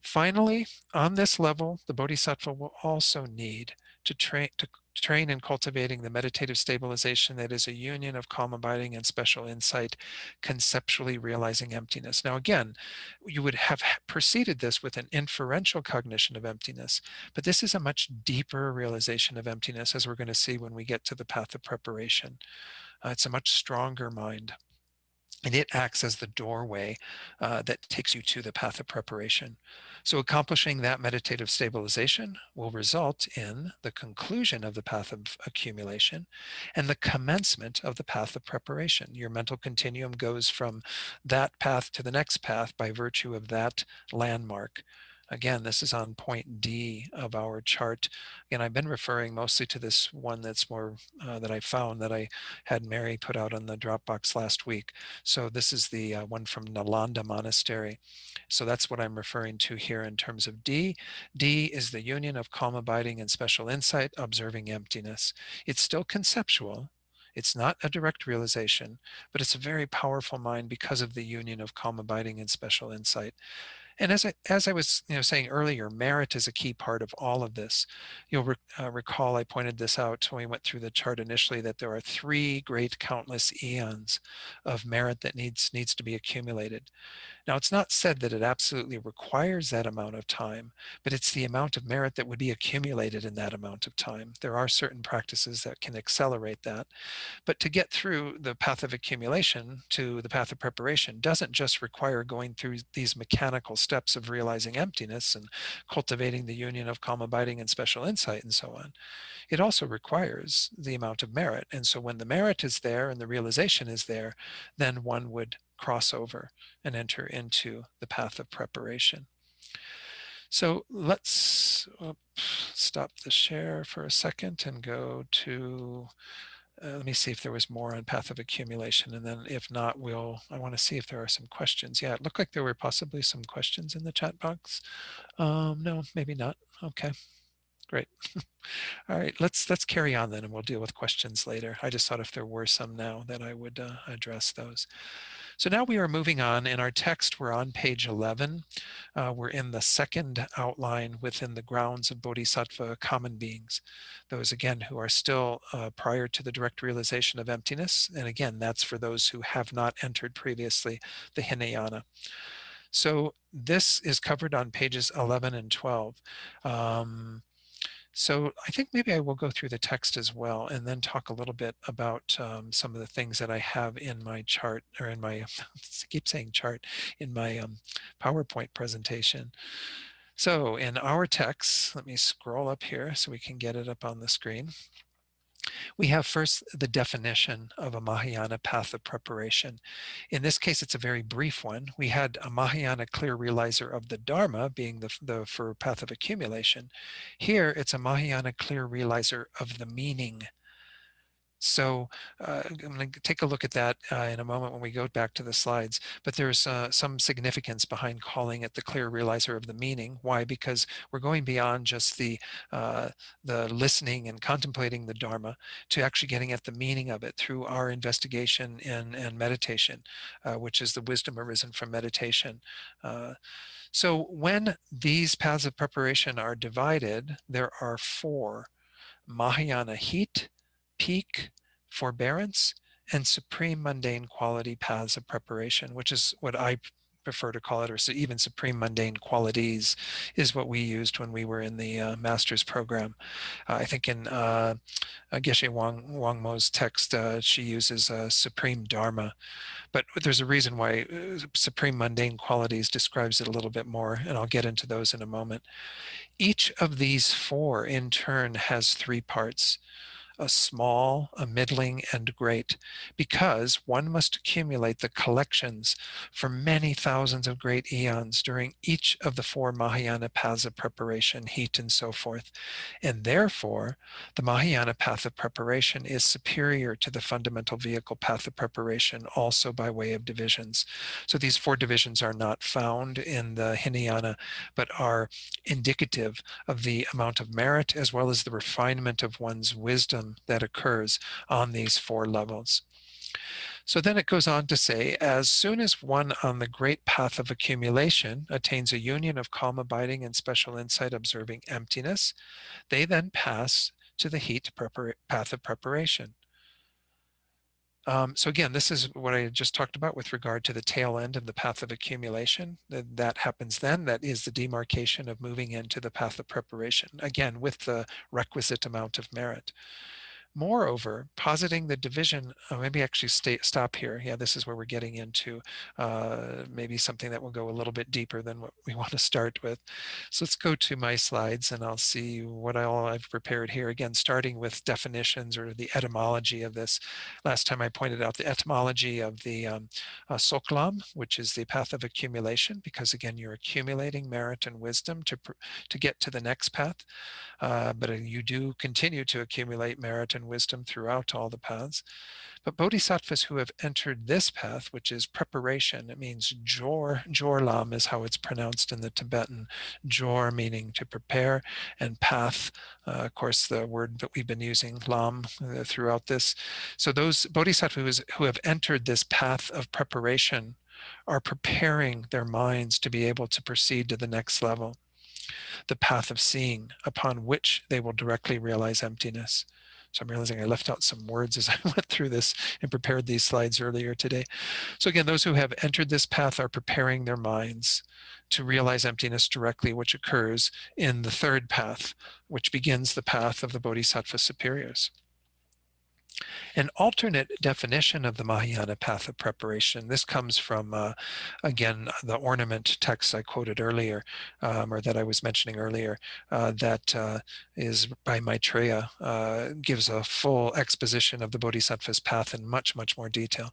Finally, on this level, the Bodhisattva will also need to train in cultivating the meditative stabilization that is a union of calm abiding and special insight, conceptually realizing emptiness. Now again, you would have preceded this with an inferential cognition of emptiness, but this is a much deeper realization of emptiness, as we're going to see when we get to the path of preparation. It's a much stronger mind. And it acts as the doorway that takes you to the path of preparation. So accomplishing that meditative stabilization will result in the conclusion of the path of accumulation and the commencement of the path of preparation. Your mental continuum goes from that path to the next path by virtue of that landmark. Again, this is on point D of our chart. And I've been referring mostly to this one that's more that I found that I had Mary put out on the Dropbox last week. So this is the one from Nalanda Monastery. So that's what I'm referring to here in terms of D. D is the union of calm abiding and special insight, observing emptiness. It's still conceptual. It's not a direct realization, but it's a very powerful mind because of the union of calm abiding and special insight. And as I was saying earlier, merit is a key part of all of this. You'll recall I pointed this out when we went through the chart initially, that there are 3 great countless eons of merit that needs to be accumulated. Now, it's not said that it absolutely requires that amount of time, but it's the amount of merit that would be accumulated in that amount of time. There are certain practices that can accelerate that. But to get through the path of accumulation to the path of preparation doesn't just require going through these mechanical steps of realizing emptiness and cultivating the union of calm abiding and special insight and so on. It also requires the amount of merit. And so when the merit is there and the realization is there, then one would cross over and enter into the path of preparation. So let's stop the share for a second and go to let me see if there was more on path of accumulation, and then if not, I want to see if there are some questions. Yeah, it looked like there were possibly some questions in the chat box. No, maybe not. Okay, great. All right, let's carry on then, and we'll deal with questions later. I just thought if there were some now that I would address those. So now we are moving on. In our text, we're on page 11. We're in the second outline within the grounds of Bodhisattva common beings. Those, again, who are still prior to the direct realization of emptiness. And again, that's for those who have not entered previously the Hinayana. So this is covered on pages 11 and 12. So I think maybe I will go through the text as well and then talk a little bit about some of the things that I have in my chart, or in my, I keep saying chart, in my PowerPoint presentation. So in our text, let me scroll up here so we can get it up on the screen. We have first the definition of a Mahayana path of preparation. In this case, it's a very brief one. We had a Mahayana clear realizer of the Dharma being the for path of accumulation. Here, it's a Mahayana clear realizer of the meaning. So I'm going to take a look at that in a moment when we go back to the slides. But there's some significance behind calling it the clear realizer of the meaning. Why? Because we're going beyond just the listening and contemplating the Dharma to actually getting at the meaning of it through our investigation and meditation, which is the wisdom arisen from meditation. So when these paths of preparation are divided, there are 4: Mahayana heat, peak, forbearance, and supreme mundane quality paths of preparation, which is what I prefer to call it, or even supreme mundane qualities is what we used when we were in the master's program. I think in Geshe Wangmo's text, she uses supreme dharma, but there's a reason why supreme mundane qualities describes it a little bit more, and I'll get into those in a moment. Each of these 4 in turn has 3 parts. a small, a middling, and great, because one must accumulate the collections for many thousands of great eons during each of the 4 Mahayana paths of preparation, heat, and so forth. And therefore, the Mahayana path of preparation is superior to the fundamental vehicle path of preparation, also by way of divisions. So these 4 divisions are not found in the Hinayana, but are indicative of the amount of merit as well as the refinement of one's wisdom that occurs on these 4 levels. So then it goes on to say, as soon as one on the great path of accumulation attains a union of calm abiding and special insight observing emptiness, they then pass to the heat path of preparation. So again, this is what I just talked about with regard to the tail end of the path of accumulation. That happens then. That is the demarcation of moving into the path of preparation, again, with the requisite amount of merit. Moreover, positing the division, maybe actually stop here. Yeah, this is where we're getting into maybe something that will go a little bit deeper than what we want to start with. So let's go to my slides and I'll see what I've prepared here. Again, starting with definitions or the etymology of this. Last time I pointed out the etymology of the Soklam, which is the path of accumulation, because again, you're accumulating merit and wisdom to get to the next path. But you do continue to accumulate merit and wisdom throughout all the paths. But bodhisattvas who have entered this path, which is preparation, it means jor lam is how it's pronounced in the Tibetan, jor meaning to prepare, and path, of course, the word that we've been using, lam, throughout this. So those bodhisattvas who have entered this path of preparation are preparing their minds to be able to proceed to the next level, the path of seeing, upon which they will directly realize emptiness. So I'm realizing I left out some words as I went through this and prepared these slides earlier today. So again, those who have entered this path are preparing their minds to realize emptiness directly, which occurs in the 3rd path, which begins the path of the Bodhisattva superiors. An alternate definition of the Mahayana path of preparation, this comes from, again, the ornament text I quoted earlier, or that I was mentioning earlier, that is by Maitreya, gives a full exposition of the Bodhisattva's path in much, much more detail.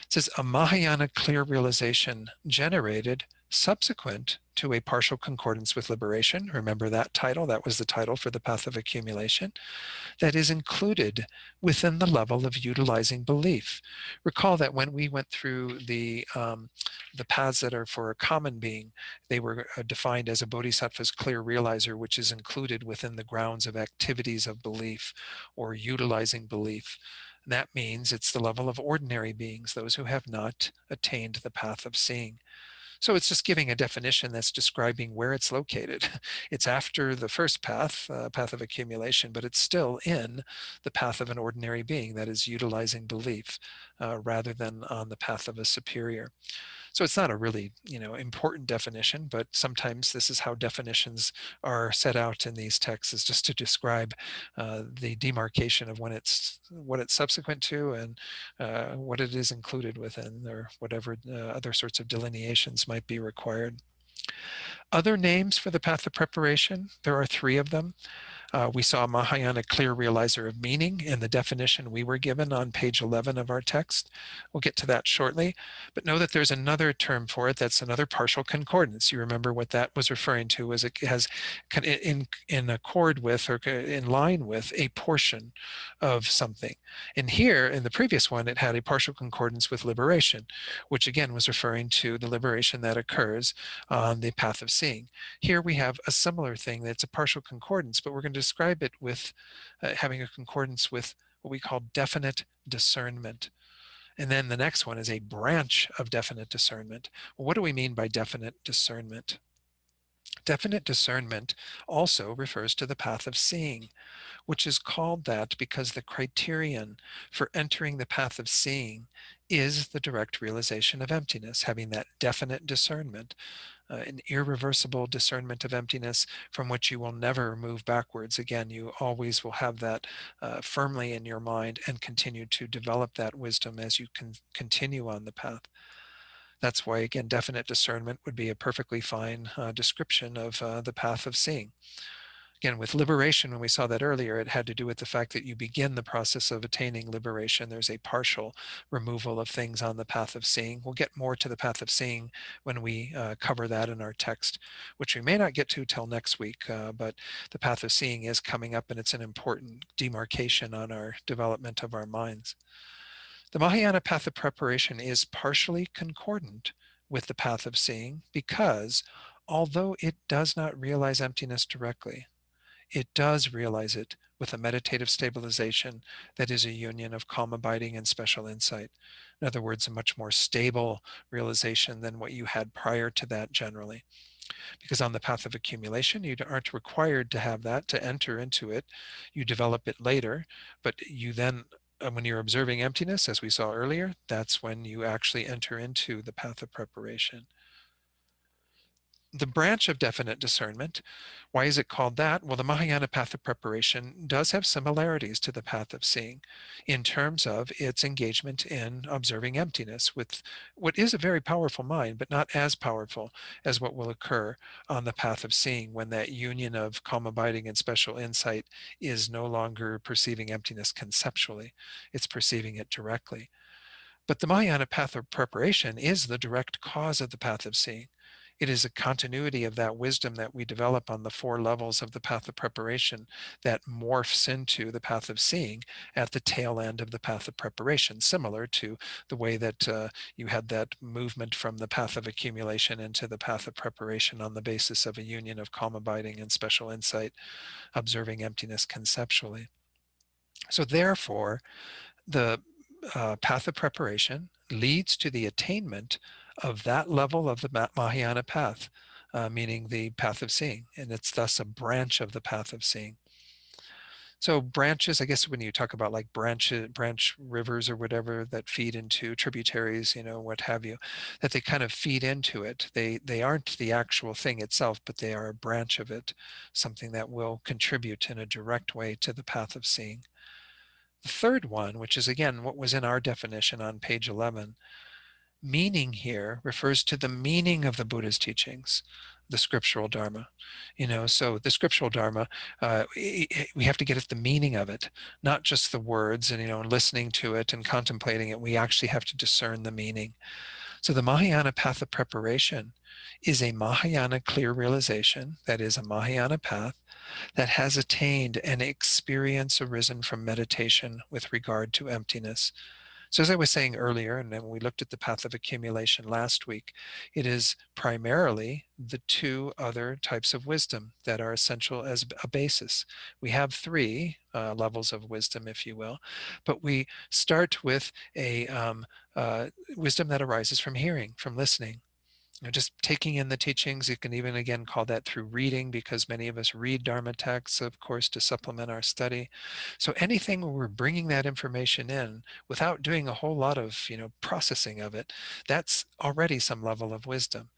It says, a Mahayana clear realization generated subsequent to a partial concordance with liberation. Remember that title? That was the title for the path of accumulation. That is included within the level of utilizing belief. Recall that when we went through the paths that are for a common being, they were defined as a bodhisattva's clear realizer, which is included within the grounds of activities of belief or utilizing belief. And that means it's the level of ordinary beings, those who have not attained the path of seeing. So it's just giving a definition that's describing where it's located. It's after the first path, path of accumulation, but it's still in the path of an ordinary being, that is utilizing belief, rather than on the path of a superior. So it's not a really, important definition, but sometimes this is how definitions are set out in these texts, is just to describe the demarcation of what it's subsequent to and what it is included within, or whatever other sorts of delineations might be required. Other names for the path of preparation, there are 3 of them. We saw Mahayana clear realizer of meaning in the definition we were given on page 11 of our text. We'll get to that shortly, but know that there's another term for it that's another partial concordance. You remember what that was referring to, was it has in accord with or in line with a portion of something. And here in the previous one, it had a partial concordance with liberation, which again was referring to the liberation that occurs on the path of seeing. Here we have a similar thing that's a partial concordance, but we're going to describe it with having a concordance with what we call definite discernment. And then the next one is a branch of definite discernment. Well, what do we mean by definite discernment? Definite discernment also refers to the path of seeing, which is called that because the criterion for entering the path of seeing is the direct realization of emptiness, having that definite discernment, an irreversible discernment of emptiness from which you will never move backwards. Again, you always will have that firmly in your mind and continue to develop that wisdom as you can continue on the path. That's why, again, definite discernment would be a perfectly fine description of the path of seeing. Again, with liberation, when we saw that earlier, it had to do with the fact that you begin the process of attaining liberation. There's a partial removal of things on the path of seeing. We'll get more to the path of seeing when we cover that in our text, which we may not get to till next week, but the path of seeing is coming up, and it's an important demarcation on our development of our minds. The Mahayana path of preparation is partially concordant with the path of seeing because although it does not realize emptiness directly, it does realize it with a meditative stabilization that is a union of calm abiding and special insight. In other words, a much more stable realization than what you had prior to that generally. Because on the path of accumulation, you aren't required to have that to enter into it. You develop it later, but you then, when you're observing emptiness, as we saw earlier, that's when you actually enter into the path of preparation. The branch of definite discernment, why is it called that? Well, the Mahayana path of preparation does have similarities to the path of seeing in terms of its engagement in observing emptiness with what is a very powerful mind, but not as powerful as what will occur on the path of seeing when that union of calm abiding and special insight is no longer perceiving emptiness conceptually, it's perceiving it directly. But the Mahayana path of preparation is the direct cause of the path of seeing. It is a continuity of that wisdom that we develop on the 4 levels of the path of preparation that morphs into the path of seeing at the tail end of the path of preparation, similar to the way that you had that movement from the path of accumulation into the path of preparation on the basis of a union of calm abiding and special insight, observing emptiness conceptually. So therefore, the path of preparation leads to the attainment of that level of the Mahayana path, meaning the path of seeing, and it's thus a branch of the path of seeing. So branches, I guess when you talk about like branch rivers or whatever that feed into tributaries, what have you, that they kind of feed into it. They aren't the actual thing itself, but they are a branch of it, something that will contribute in a direct way to the path of seeing. The third one, which is again what was in our definition on page 11, meaning here refers to the meaning of the Buddha's teachings, the scriptural Dharma. So the scriptural Dharma, we have to get at the meaning of it, not just the words and listening to it and contemplating it. We actually have to discern the meaning. So the Mahayana path of preparation is a Mahayana clear realization, that is a Mahayana path, that has attained an experience arisen from meditation with regard to emptiness. So as I was saying earlier, and then we looked at the path of accumulation last week, it is primarily the 2 other types of wisdom that are essential as a basis. We have 3 levels of wisdom, if you will, but we start with a wisdom that arises from hearing, from listening. Just taking in the teachings. You can even again call that through reading, because many of us read Dharma texts, of course, to supplement our study. So anything where we're bringing that information in without doing a whole lot of processing of it, that's already some level of wisdom.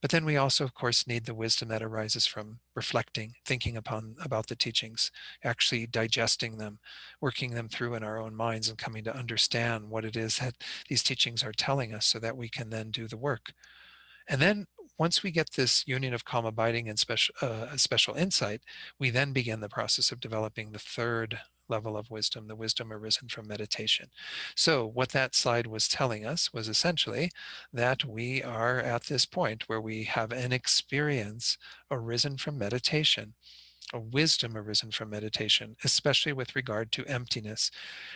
But then we also, of course, need the wisdom that arises from reflecting, thinking about the teachings, actually digesting them, working them through in our own minds, and coming to understand what it is that these teachings are telling us, so that we can then do the work. And then once we get this union of calm abiding and special insight, we then begin the process of developing the 3rd level of wisdom, the wisdom arisen from meditation. So what that slide was telling us was essentially that we are at this point where we have an experience arisen from meditation, a wisdom arisen from meditation, especially with regard to emptiness.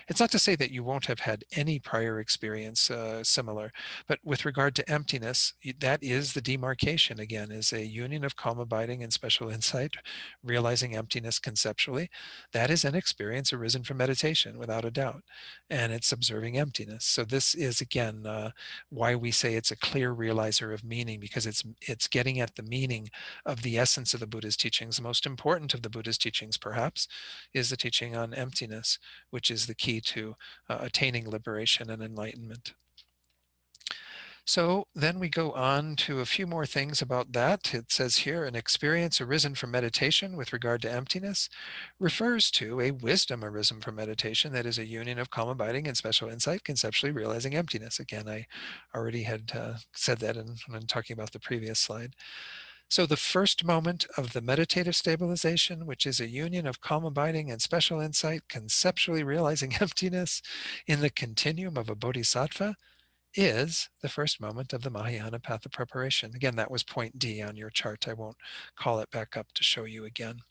It's not to say that you won't have had any prior experience similar, but with regard to emptiness, that is the demarcation again, is a union of calm abiding and special insight, realizing emptiness conceptually. That is an experience arisen from meditation, without a doubt, and it's observing emptiness. So this is again why we say it's a clear realizer of meaning, because it's getting at the meaning of the essence of the Buddha's teachings. The most important of the Buddha's teachings, perhaps, is the teaching on emptiness, which is the key to attaining liberation and enlightenment. So then we go on to a few more things about that. It says here, an experience arisen from meditation with regard to emptiness refers to a wisdom arisen from meditation that is a union of calm abiding and special insight, conceptually realizing emptiness. Again, I already had said that when talking about the previous slide. So the first moment of the meditative stabilization, which is a union of calm abiding and special insight, conceptually realizing emptiness in the continuum of a bodhisattva, is the first moment of the Mahayana path of preparation. Again, that was point D on your chart. I won't call it back up to show you again.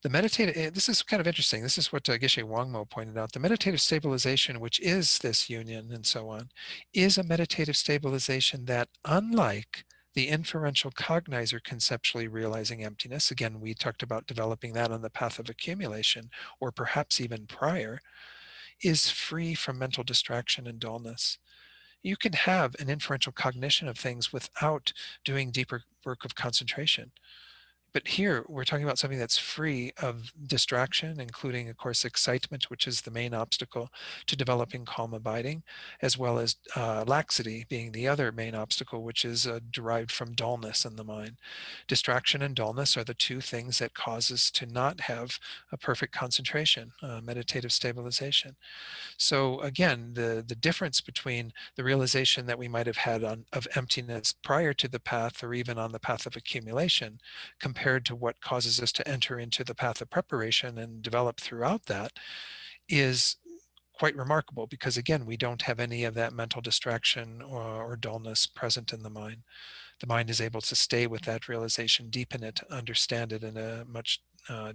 The meditative, this is kind of interesting. This is what Geshe Wangmo pointed out. The meditative stabilization, which is this union and so on, is a meditative stabilization that, unlike the inferential cognizer conceptually realizing emptiness, again, we talked about developing that on the path of accumulation, or perhaps even prior, is free from mental distraction and dullness. You can have an inferential cognition of things without doing deeper work of concentration. But here we're talking about something that's free of distraction, including, of course, excitement, which is the main obstacle to developing calm abiding, as well as laxity being the other main obstacle, which is derived from dullness in the mind. Distraction and dullness are the two things that cause us to not have a perfect concentration, meditative stabilization. So again, the difference between the realization that we might have had of emptiness prior to the path, or even on the path of accumulation, compared to what causes us to enter into the path of preparation and develop throughout that, is quite remarkable, because again, we don't have any of that mental distraction or dullness present in the mind. The mind is able to stay with that realization, deepen it, understand it in a much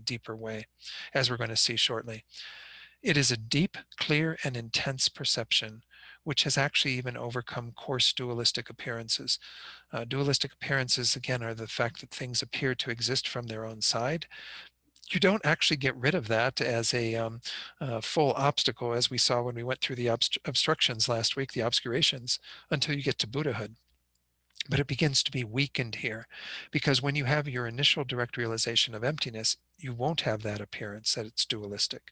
deeper way, as we're going to see shortly. It is a deep, clear, and intense perception, which has actually even overcome coarse dualistic appearances. Dualistic appearances, again, are the fact that things appear to exist from their own side. You don't actually get rid of that as a full obstacle, as we saw when we went through the obstructions last week, the obscurations, until you get to Buddhahood. But it begins to be weakened here, because when you have your initial direct realization of emptiness, you won't have that appearance that it's dualistic.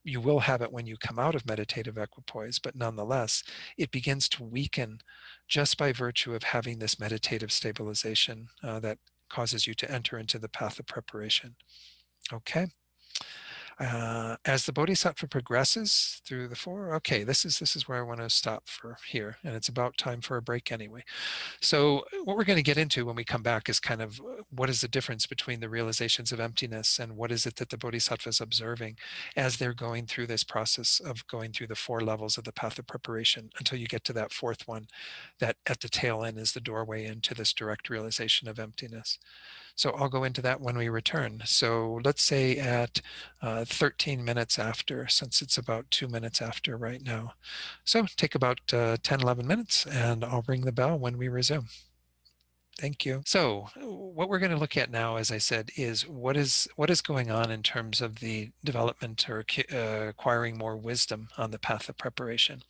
You will have it when you come out of meditative equipoise, but nonetheless, it begins to weaken just by virtue of having this meditative stabilization that causes you to enter into the path of preparation. Okay. As the Bodhisattva progresses through the four, okay, this is where I want to stop for here, and it's about time for a break anyway. So what we're going to get into when we come back is kind of what is the difference between the realizations of emptiness and what is it that the Bodhisattva is observing as they're going through this process of going through the four levels of the path of preparation, until you get to that fourth one that at the tail end is the doorway into this direct realization of emptiness. So I'll go into that when we return. So let's say at 13 minutes after, since it's about 2 minutes after right now. So take about 10, 11 minutes, and I'll ring the bell when we resume. Thank you. So what we're going to look at now, as I said, is what is going on in terms of the development or acquiring more wisdom on the path of preparation.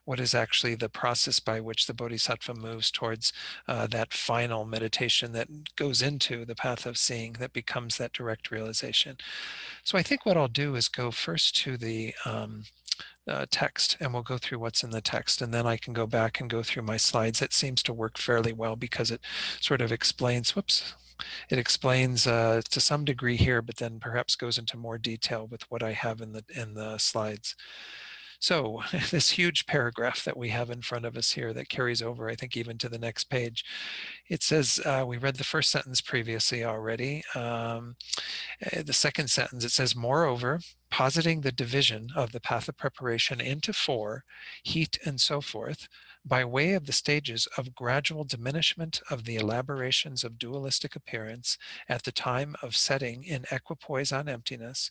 What is actually the process by which the Bodhisattva moves towards that final meditation that goes into the path of seeing, that becomes that direct realization. So I think what I'll do is go first to the text, and we'll go through what's in the text, and then I can go back and go through my slides. It seems to work fairly well because it sort of explains, it explains to some degree here, but then perhaps goes into more detail with what I have in the slides. So this huge paragraph that we have in front of us here that carries over, I think, even to the next page. It says, we read the first sentence previously already. The second sentence, it says, moreover, positing the division of the path of preparation into four, heat and so forth, by way of the stages of gradual diminishment of the elaborations of dualistic appearance at the time of setting in equipoise on emptiness,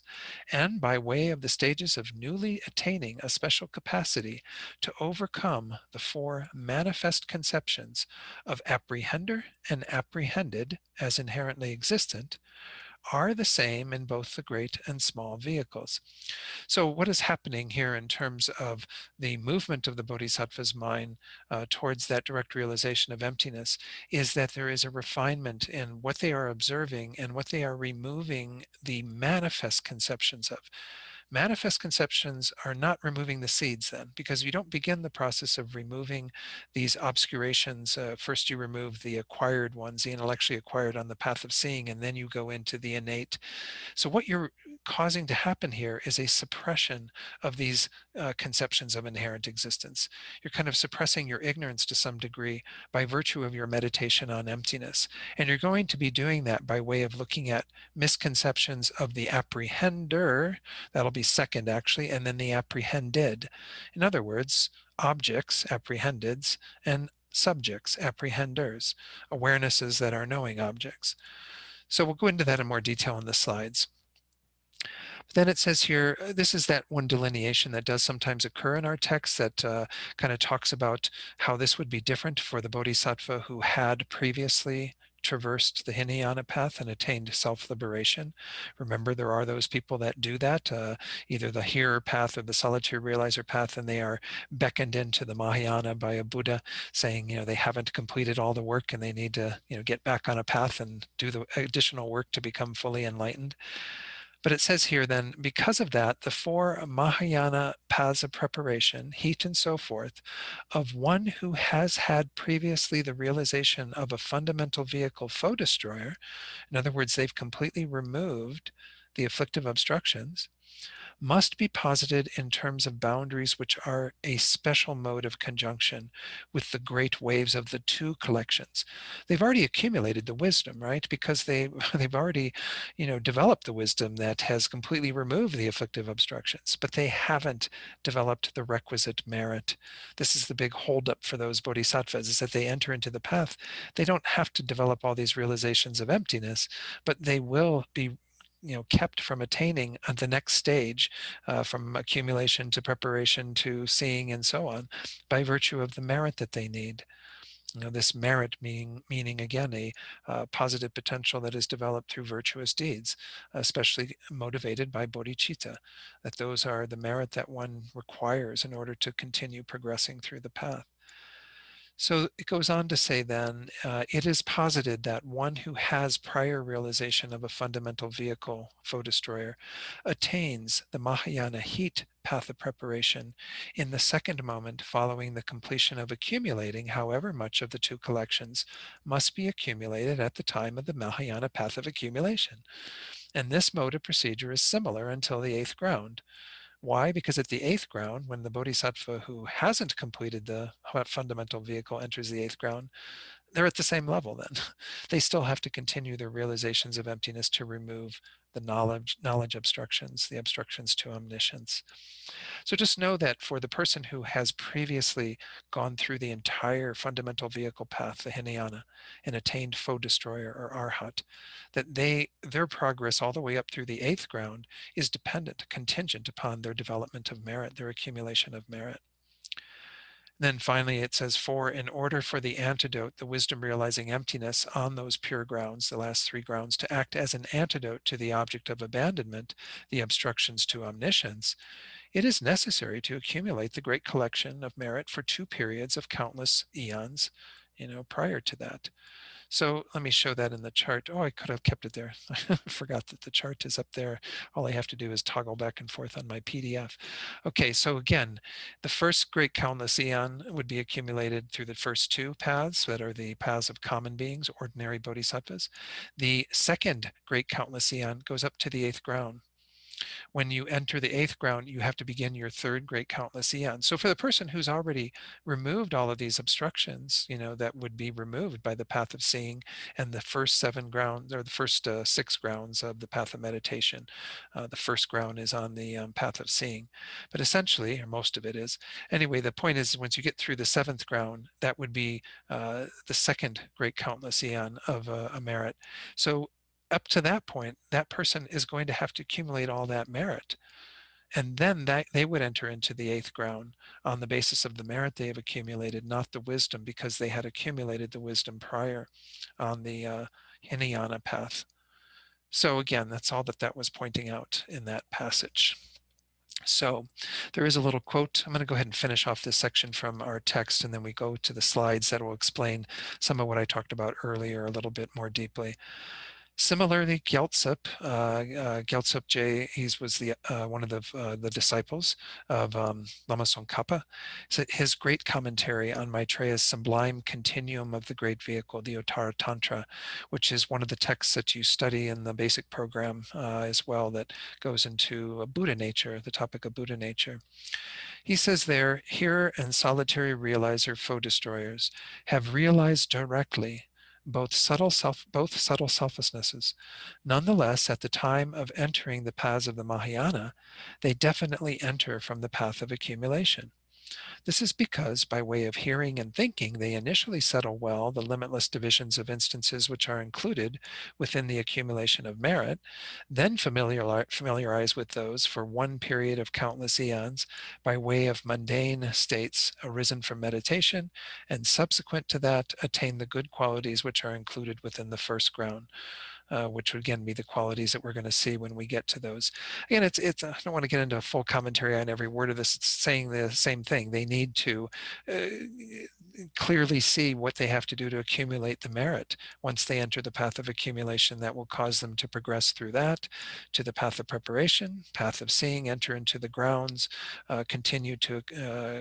and by way of the stages of newly attaining a special capacity to overcome the four manifest conceptions of apprehender and apprehended as inherently existent, are the same in both the great and small vehicles. So what is happening here in terms of the movement of the Bodhisattva's mind towards that direct realization of emptiness is that there is a refinement in what they are observing and what they are removing the manifest conceptions of. Manifest conceptions are not removing the seeds then, because you don't begin the process of removing these obscurations. First you remove the acquired ones, the intellectually acquired on the path of seeing, and then you go into the innate. So what you're causing to happen here is a suppression of these conceptions of inherent existence. You're kind of suppressing your ignorance to some degree by virtue of your meditation on emptiness. And you're going to be doing that by way of looking at misconceptions of the apprehender, that'll be second actually, and then the apprehended. In other words, objects, apprehendeds, and subjects, apprehenders, awarenesses that are knowing objects. So we'll go into that in more detail in the slides. But then it says here, this is that one delineation that does sometimes occur in our text that kind of talks about how this would be different for the Bodhisattva who had previously traversed the Hinayana path and attained self-liberation. Remember, there are those people that do that, either the hearer path or the solitary realizer path, and they are beckoned into the Mahayana by a Buddha saying, they haven't completed all the work and they need to, get back on a path and do the additional work to become fully enlightened. But it says here then, because of that, the 4 Mahayana paths of preparation, heat and so forth, of one who has had previously the realization of a fundamental vehicle foe destroyer, in other words, they've completely removed the afflictive obstructions, must be posited in terms of boundaries which are a special mode of conjunction with the great waves of the 2 collections. They've already accumulated the wisdom, right? Because they've already, developed the wisdom that has completely removed the afflictive obstructions, but they haven't developed the requisite merit. This is the big holdup for those bodhisattvas, is that they enter into the path. They don't have to develop all these realizations of emptiness, but they will be kept from attaining the next stage, from accumulation to preparation to seeing and so on, by virtue of the merit that they need. This merit meaning again, a positive potential that is developed through virtuous deeds, especially motivated by bodhicitta, that those are the merit that one requires in order to continue progressing through the path. So it goes on to say then, it is posited that one who has prior realization of a fundamental vehicle, foe destroyer, attains the Mahayana heat path of preparation in the second moment following the completion of accumulating, however much of the 2 collections must be accumulated at the time of the Mahayana path of accumulation. And this mode of procedure is similar until the 8th ground. Why? Because at the 8th ground, when the bodhisattva who hasn't completed the fundamental vehicle enters the 8th ground, they're at the same level then. They still have to continue their realizations of emptiness to remove the knowledge obstructions, the obstructions to omniscience. So just know that for the person who has previously gone through the entire fundamental vehicle path, the Hinayana, and attained foe destroyer or arhat, that their progress all the way up through the 8th ground is dependent, contingent upon their development of merit, their accumulation of merit. Then finally it says, for in order for the antidote, the wisdom realizing emptiness on those pure grounds, the last 3 grounds, to act as an antidote to the object of abandonment, the obstructions to omniscience, it is necessary to accumulate the great collection of merit for 2 periods of countless eons, prior to that. So let me show that in the chart. Oh, I could have kept it there. I forgot that the chart is up there. All I have to do is toggle back and forth on my PDF. Okay, so again, the first great countless eon would be accumulated through the first 2 paths that are the paths of common beings, ordinary bodhisattvas. The second great countless eon goes up to the 8th ground. When you enter the 8th ground, you have to begin your 3rd great countless eon. So for the person who's already removed all of these obstructions, that would be removed by the path of seeing and the first 7 grounds, or the first 6 grounds of the path of meditation. The first ground is on the path of seeing, but essentially, or most of it is. Anyway, the point is, once you get through the 7th ground, that would be the 2nd great countless eon of a merit. So up to that point, that person is going to have to accumulate all that merit. And then they would enter into the 8th ground on the basis of the merit they have accumulated, not the wisdom, because they had accumulated the wisdom prior on the Hinayana path. So again, that's all that was pointing out in that passage. So there is a little quote. I'm going to go ahead and finish off this section from our text, and then we go to the slides that will explain some of what I talked about earlier a little bit more deeply. Similarly, Gyaltsep Je, he was one of the disciples of Lama Tsongkhapa. So his great commentary on Maitreya's sublime continuum of the great vehicle, the Uttara Tantra, which is one of the texts that you study in the basic program as well, that goes into Buddha nature, the topic of Buddha nature. He says there, hearer and solitary realizer foe destroyers have realized directly both subtle selflessnesses. Nonetheless, at the time of entering the paths of the Mahayana, they definitely enter from the path of accumulation. This is because, by way of hearing and thinking, they initially settle well the limitless divisions of instances which are included within the accumulation of merit, then familiarize with those for one period of countless eons by way of mundane states arisen from meditation, and subsequent to that, attain the good qualities which are included within the first ground. Which would again be the qualities that we're going to see when we get to those. Again, I don't want to get into a full commentary on every word of this. It's saying the same thing. They need to clearly see what they have to do to accumulate the merit. Once they enter the path of accumulation, that will cause them to progress through that, to the path of preparation, path of seeing, enter into the grounds, continue to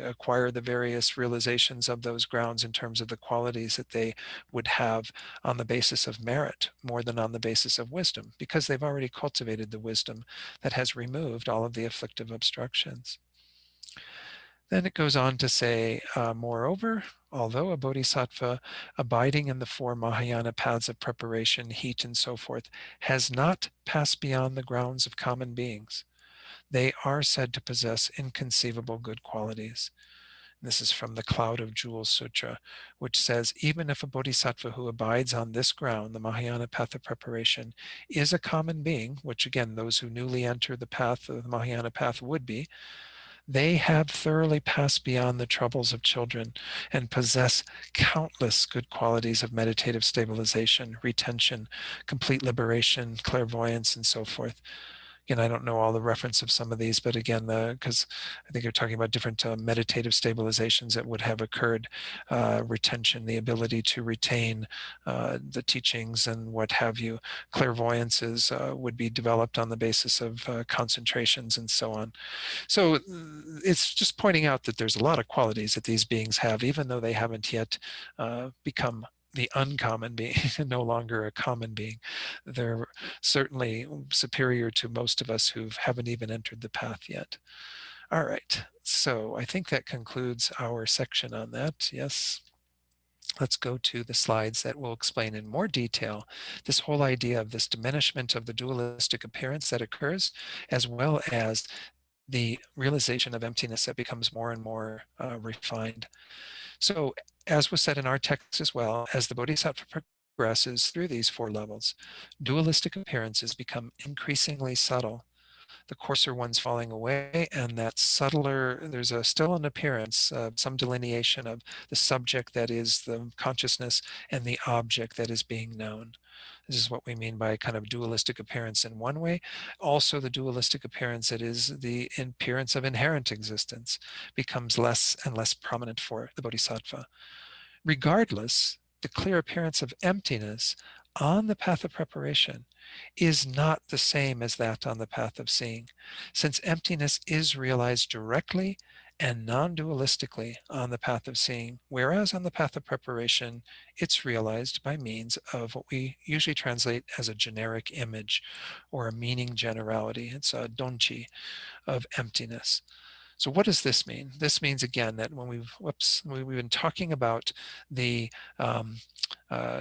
acquire the various realizations of those grounds in terms of the qualities that they would have on the basis of merit more than on the basis of wisdom, because they've already cultivated the wisdom that has removed all of the afflictive obstructions. Then it goes on to say, moreover, although a bodhisattva abiding in the four Mahayana paths of preparation, heat, and so forth, has not passed beyond the grounds of common beings, they are said to possess inconceivable good qualities. This is from the Cloud of Jewels Sutra, which says, even if a bodhisattva who abides on this ground, the Mahayana path of preparation, is a common being, which again, those who newly enter the path of the Mahayana path would be, they have thoroughly passed beyond the troubles of children and possess countless good qualities of meditative stabilization, retention, complete liberation, clairvoyance, and so forth. Again, I don't know all the reference of some of these, but again, because I think you're talking about different meditative stabilizations that would have occurred, retention, the ability to retain the teachings and what have you. Clairvoyances would be developed on the basis of concentrations and so on. So it's just pointing out that there's a lot of qualities that these beings have, even though they haven't yet become the uncommon being, no longer a common being. They're certainly superior to most of us who haven't even entered the path yet. All right, so I think that concludes our section on that. Yes. Let's go to the slides that will explain in more detail this whole idea of this diminishment of the dualistic appearance that occurs, as well as the realization of emptiness that becomes more and more refined. So, as was said in our text as well, as the Bodhisattva progresses through these four levels, dualistic appearances become increasingly subtle, the coarser ones falling away, and that subtler, there's still an appearance, some delineation of the subject that is the consciousness and the object that is being known. This is what we mean by kind of dualistic appearance in one way. Also, the dualistic appearance that is the appearance of inherent existence becomes less and less prominent for the Bodhisattva. Regardless, the clear appearance of emptiness on the path of preparation is not the same as that on the path of seeing, since emptiness is realized directly and non-dualistically on the path of seeing, whereas on the path of preparation, it's realized by means of what we usually translate as a generic image or a meaning generality. It's a donchi of emptiness. So what does this mean? This means, again, that when we've been talking about the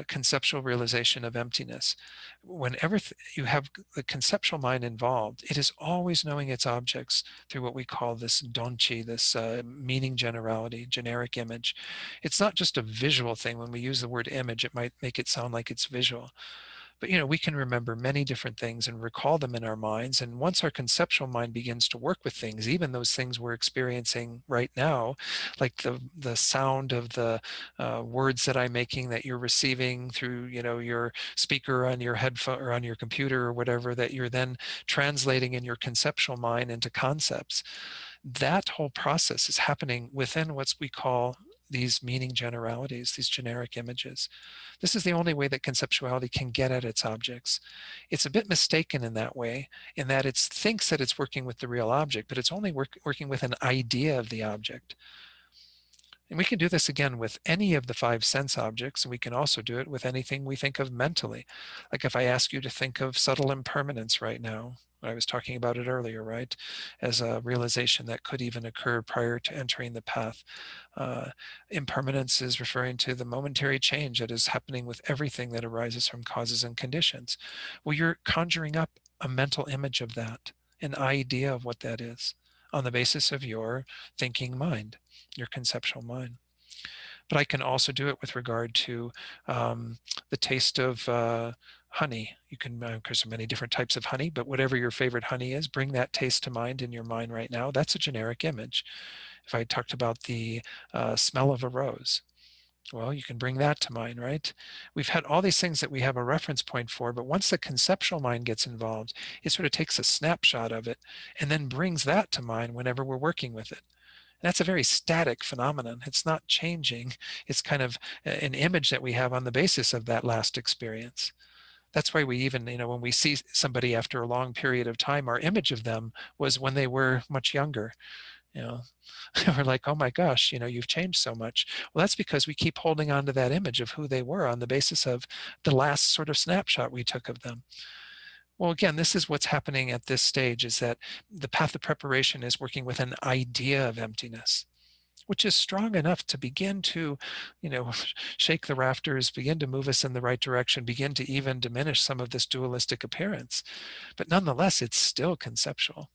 conceptual realization of emptiness. Whenever you have the conceptual mind involved, it is always knowing its objects through what we call this donchi, this meaning generality, generic image. It's not just a visual thing. When we use the word image, it might make it sound like it's visual. But we can remember many different things and recall them in our minds. And once our conceptual mind begins to work with things, even those things we're experiencing right now, like the sound of the words that I'm making that you're receiving through your speaker on your headphone or on your computer or whatever, that you're then translating in your conceptual mind into concepts. That whole process is happening within what we call these meaning generalities, these generic images. This is the only way that conceptuality can get at its objects. It's a bit mistaken in that way, in that it thinks that it's working with the real object, but it's only working with an idea of the object. And we can do this again with any of the 5 sense objects, and we can also do it with anything we think of mentally. Like if I ask you to think of subtle impermanence right now, I was talking about it earlier, right? As a realization that could even occur prior to entering the path. Impermanence is referring to the momentary change that is happening with everything that arises from causes and conditions. Well, you're conjuring up a mental image of that, an idea of what that is, on the basis of your thinking mind, your conceptual mind. But I can also do it with regard to the taste of honey. You can, because there are many different types of honey, but whatever your favorite honey is, bring that taste to mind in your mind right now. That's a generic image. If I talked about the smell of a rose, well, you can bring that to mind, right? We've had all these things that we have a reference point for, but once the conceptual mind gets involved, it sort of takes a snapshot of it and then brings that to mind whenever we're working with it. That's a very static phenomenon. It's not changing. It's kind of an image that we have on the basis of that last experience. That's why we even, when we see somebody after a long period of time, our image of them was when they were much younger. We're like, oh my gosh, you've changed so much. Well, that's because we keep holding on to that image of who they were on the basis of the last sort of snapshot we took of them. Well, again, this is what's happening at this stage, is that the path of preparation is working with an idea of emptiness, which is strong enough to begin to, shake the rafters, begin to move us in the right direction, begin to even diminish some of this dualistic appearance. But nonetheless, it's still conceptual.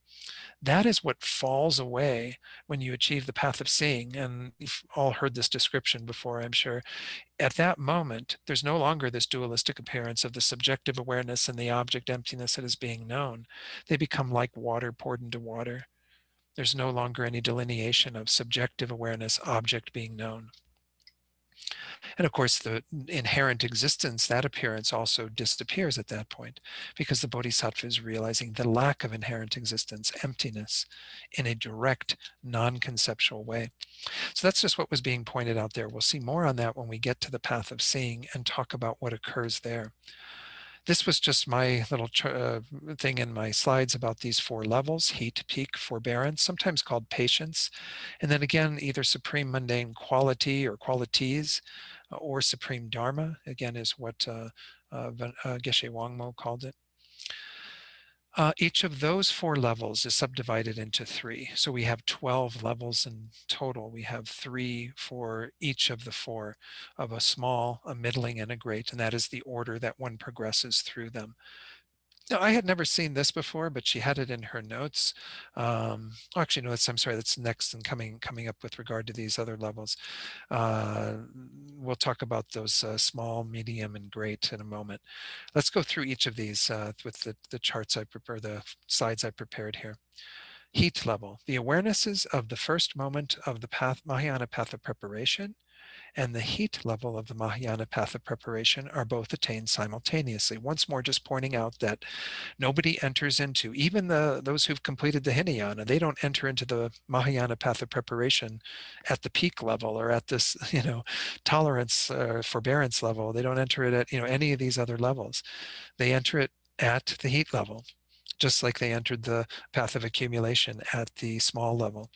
That is what falls away when you achieve the path of seeing. And you've all heard this description before, I'm sure. At that moment, there's no longer this dualistic appearance of the subjective awareness and the object emptiness that is being known. They become like water poured into water. There's no longer any delineation of subjective awareness, object being known. And of course, the inherent existence, that appearance also disappears at that point, because the Bodhisattva is realizing the lack of inherent existence, emptiness, in a direct, non-conceptual way. So that's just what was being pointed out there. We'll see more on that when we get to the path of seeing and talk about what occurs there. This was just my little thing in my slides about these 4 levels: heat, peak, forbearance, sometimes called patience, and then again, either supreme mundane quality or qualities, or supreme Dharma, again, is what Geshe Wangmo called it. Each of those 4 levels is subdivided into 3. So we have 12 levels in total. We have 3 for each of the 4, of a small, a middling, and a great, and that is the order that one progresses through them. Now, I had never seen this before, but she had it in her notes. Actually, no, I'm sorry, that's next and coming up with regard to these other levels. We'll talk about those small, medium, and great in a moment. Let's go through each of these with the charts I prepare, the slides I prepared here. Heat level: the awarenesses of the first moment of the Mahayana path of preparation and the heat level of the Mahayana path of preparation are both attained simultaneously. Once more, just pointing out that nobody enters into, even those who've completed the Hinayana, they don't enter into the Mahayana path of preparation at the peak level or at this, tolerance or forbearance level. They don't enter it at, any of these other levels. They enter it at the heat level, just like they entered the path of accumulation at the small level.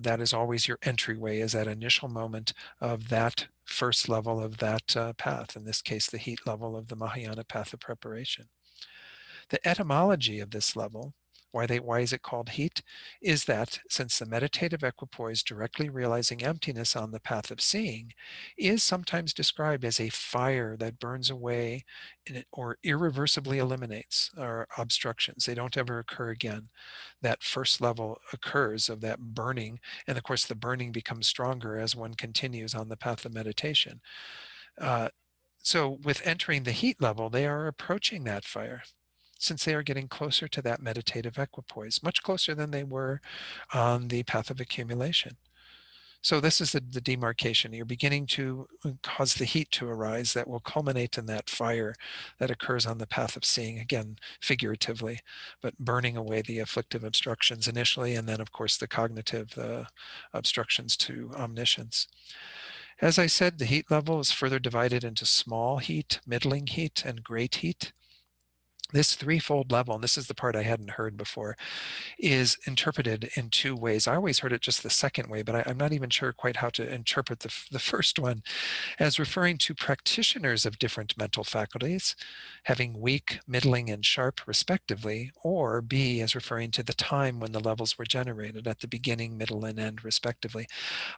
That is always your entryway, is that initial moment of that first level of that path, in this case, the heat level of the Mahayana path of preparation. The etymology of this level, why is it called heat, is that since the meditative equipoise directly realizing emptiness on the path of seeing is sometimes described as a fire that burns away or irreversibly eliminates our obstructions. They don't ever occur again. That first level occurs of that burning, and of course the burning becomes stronger as one continues on the path of meditation. So with entering the heat level, they are approaching that fire, since they are getting closer to that meditative equipoise, much closer than they were on the path of accumulation. So this is the demarcation. You're beginning to cause the heat to arise that will culminate in that fire that occurs on the path of seeing, again, figuratively, but burning away the afflictive obstructions initially, and then, of course, the cognitive obstructions to omniscience. As I said, the heat level is further divided into small heat, middling heat, and great heat. This threefold level, and this is the part I hadn't heard before, is interpreted in two ways. I always heard it just the second way, but I'm not even sure quite how to interpret the first one, as referring to practitioners of different mental faculties, having weak, middling, and sharp respectively, or B, as referring to the time when the levels were generated at the beginning, middle, and end respectively.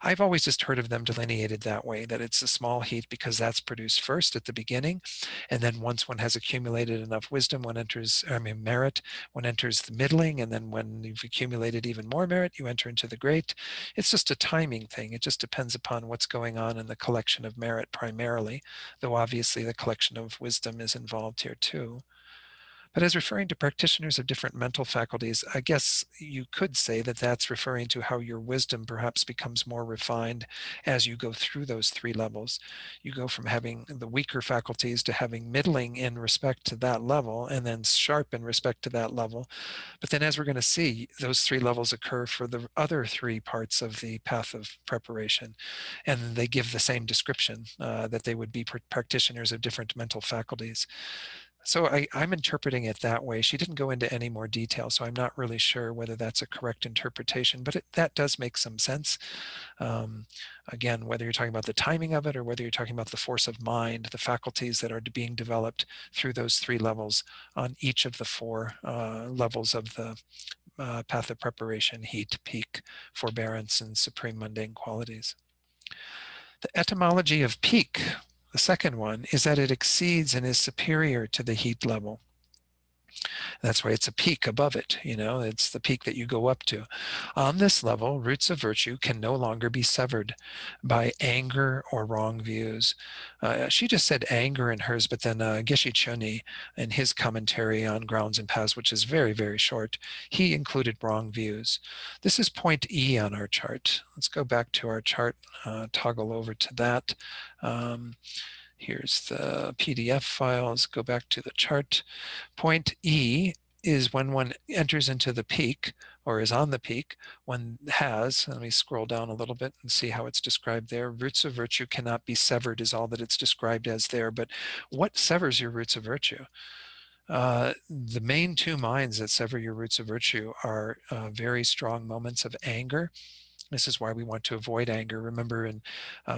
I've always just heard of them delineated that way, that it's a small heat because that's produced first at the beginning, and then once one has accumulated enough wisdom, merit, one enters the middling, and then when you've accumulated even more merit, you enter into the great. It's just a timing thing. It just depends upon what's going on in the collection of merit primarily, though obviously the collection of wisdom is involved here too. But as referring to practitioners of different mental faculties, I guess you could say that that's referring to how your wisdom perhaps becomes more refined as you go through those three levels. You go from having the weaker faculties to having middling in respect to that level, and then sharp in respect to that level. But then, as we're going to see, those three levels occur for the other three parts of the path of preparation. And they give the same description, that they would be practitioners of different mental faculties. So I'm interpreting it that way. She didn't go into any more detail, so I'm not really sure whether that's a correct interpretation, but that does make some sense. Again, whether you're talking about the timing of it or whether you're talking about the force of mind, the faculties that are being developed through those three levels on each of the four levels of the path of preparation: heat, peak, forbearance, and supreme mundane qualities. The etymology of peak, the second one, is that it exceeds and is superior to the heat level. That's why it's a peak above it. It's the peak that you go up to. On this level, roots of virtue can no longer be severed by anger or wrong views. She just said anger in hers, but then Geshe Choni, in his commentary on Grounds and Paths, which is very, very short, he included wrong views. This is point E on our chart. Let's go back to our chart, toggle over to that. Here's the PDF files. Go back to the chart. Point E is when one enters into the peak or is on the peak. One has, let me scroll down a little bit and see how it's described there. Roots of virtue cannot be severed is all that it's described as there. But what severs your roots of virtue? The main two minds that sever your roots of virtue are very strong moments of anger. This is why we want to avoid anger. Remember in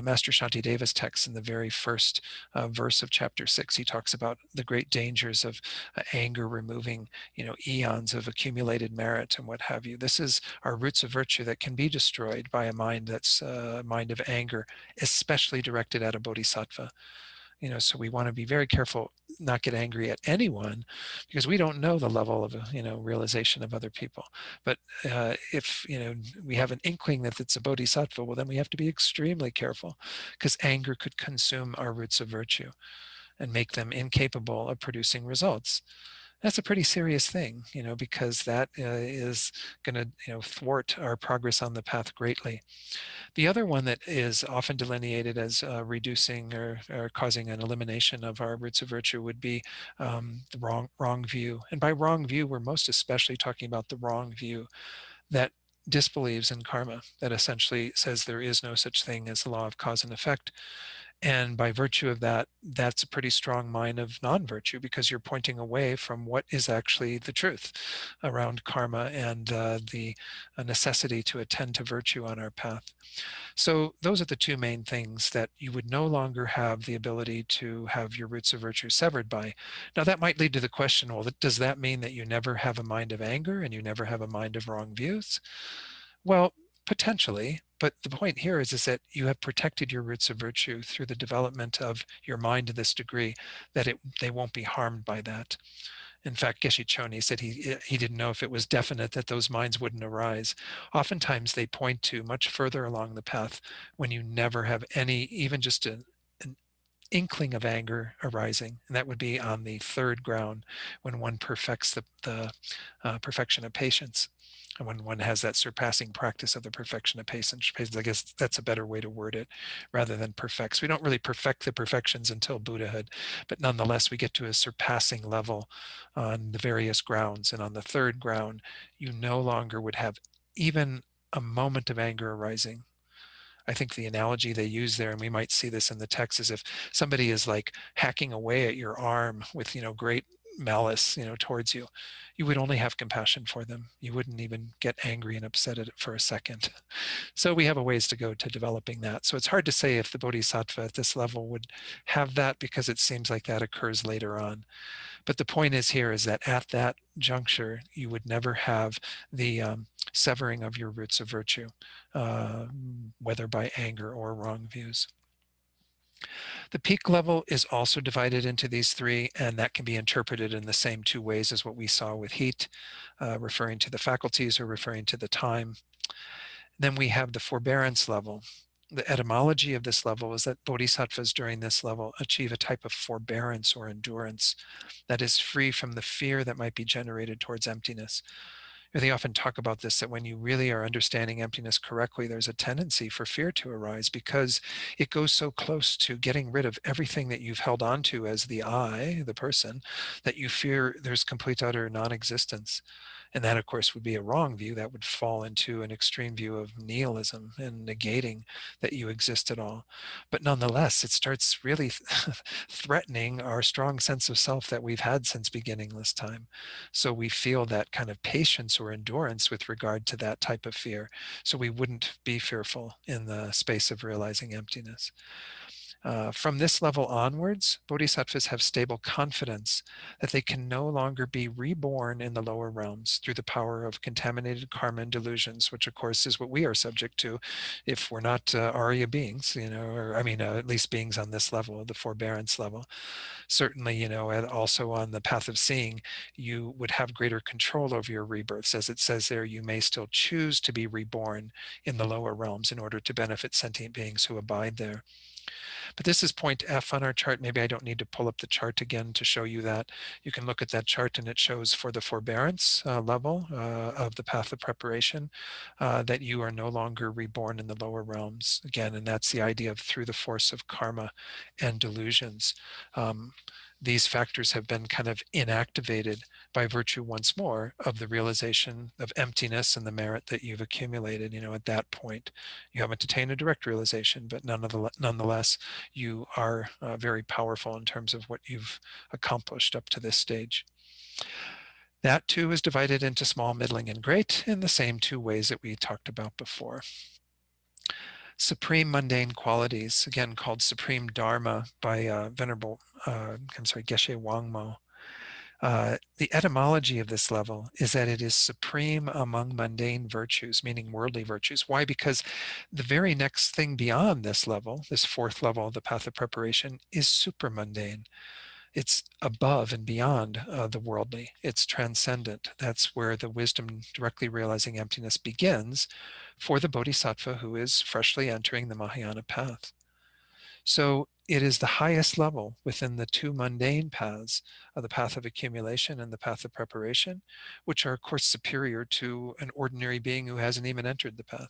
Master Shantideva's text in the very first verse of chapter 6, he talks about the great dangers of anger removing, eons of accumulated merit and what have you. This is our roots of virtue that can be destroyed by a mind that's a mind of anger, especially directed at a bodhisattva. So we want to be very careful not get angry at anyone, because we don't know the level of realization of other people. But if we have an inkling that it's a bodhisattva, well, then we have to be extremely careful, because anger could consume our roots of virtue and make them incapable of producing results. That's a pretty serious thing, because that is going to thwart our progress on the path greatly. The other one that is often delineated as reducing or causing an elimination of our roots of virtue would be the wrong view. And by wrong view, we're most especially talking about the wrong view that disbelieves in karma, that essentially says there is no such thing as the law of cause and effect. And by virtue of that, that's a pretty strong mind of non-virtue, because you're pointing away from what is actually the truth around karma and the necessity to attend to virtue on our path. So those are the two main things that you would no longer have the ability to have your roots of virtue severed by. Now that might lead to the question, well, does that mean that you never have a mind of anger and you never have a mind of wrong views? Well, potentially, but the point here is that you have protected your roots of virtue through the development of your mind to this degree that they won't be harmed by that. In fact, Geshe Choni said he didn't know if it was definite that those minds wouldn't arise. Oftentimes they point to much further along the path when you never have any, even just an inkling of anger arising, and that would be on the third ground when one perfects the perfection of patience, and when one has that surpassing practice of the perfection of patience. I guess that's a better way to word it, rather than perfects. We don't really perfect the perfections until Buddhahood, but nonetheless we get to a surpassing level on the various grounds, and on the third ground you no longer would have even a moment of anger arising. I think the analogy they use there, and we might see this in the text, is if somebody is like hacking away at your arm with, great malice, towards you, you would only have compassion for them. You wouldn't even get angry and upset at it for a second. So we have a ways to go to developing that. So it's hard to say if the Bodhisattva at this level would have that, because it seems like that occurs later on. But the point is here is that at that juncture, you would never have the severing of your roots of virtue, whether by anger or wrong views. The peak level is also divided into these three, and that can be interpreted in the same two ways as what we saw with heat, referring to the faculties or referring to the time. Then we have the forbearance level. The etymology of this level is that bodhisattvas during this level achieve a type of forbearance or endurance that is free from the fear that might be generated towards emptiness. They often talk about this, that when you really are understanding emptiness correctly, there's a tendency for fear to arise, because it goes so close to getting rid of everything that you've held on to as the I, the person, that you fear there's complete utter non-existence. And that, of course, would be a wrong view. That would fall into an extreme view of nihilism and negating that you exist at all. But nonetheless, it starts really threatening our strong sense of self that we've had since beginningless time. So we feel that kind of patience or endurance with regard to that type of fear. So we wouldn't be fearful in the space of realizing emptiness. From this level onwards, bodhisattvas have stable confidence that they can no longer be reborn in the lower realms through the power of contaminated karma and delusions, which of course is what we are subject to if we're not Arya beings, or at least beings on this level, the forbearance level. Certainly, and also on the path of seeing, you would have greater control over your rebirths. As it says there, you may still choose to be reborn in the lower realms in order to benefit sentient beings who abide there. But this is point F on our chart. Maybe I don't need to pull up the chart again to show you that. You can look at that chart, and it shows for the forbearance level of the path of preparation that you are no longer reborn in the lower realms again. And that's the idea of through the force of karma and delusions. These factors have been kind of inactivated by virtue once more of the realization of emptiness and the merit that you've accumulated. At that point, you haven't attained a direct realization, but nonetheless, you are very powerful in terms of what you've accomplished up to this stage. That too is divided into small, middling, and great in the same two ways that we talked about before. Supreme mundane qualities, again called supreme Dharma by Venerable, Geshe Wangmo. The etymology of this level is that it is supreme among mundane virtues, meaning worldly virtues. Why? Because the very next thing beyond this level, this fourth level of the path of preparation, is supermundane. It's above and beyond the worldly. It's transcendent. That's where the wisdom directly realizing emptiness begins for the bodhisattva who is freshly entering the Mahayana path. So it is the highest level within the two mundane paths of the path of accumulation and the path of preparation, which are, of course, superior to an ordinary being who hasn't even entered the path.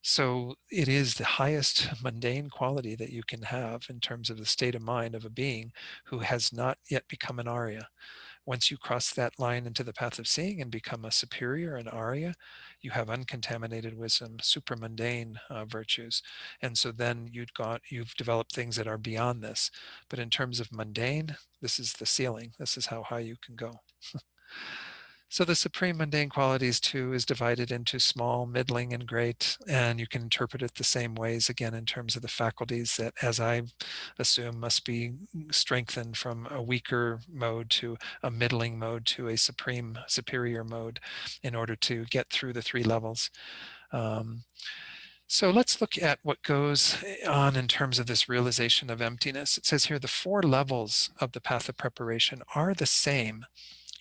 So it is the highest mundane quality that you can have in terms of the state of mind of a being who has not yet become an Arya. Once you cross that line into the path of seeing and become a superior, an Arya, you have uncontaminated wisdom, supramundane virtues. And so then you've developed things that are beyond this. But in terms of mundane, this is the ceiling. This is how high you can go. So the supreme mundane qualities too is divided into small, middling, and great, and you can interpret it the same ways again in terms of the faculties that, as I assume, must be strengthened from a weaker mode to a middling mode to a supreme superior mode in order to get through the three levels. So let's look at what goes on in terms of this realization of emptiness. It says here the four levels of the path of preparation are the same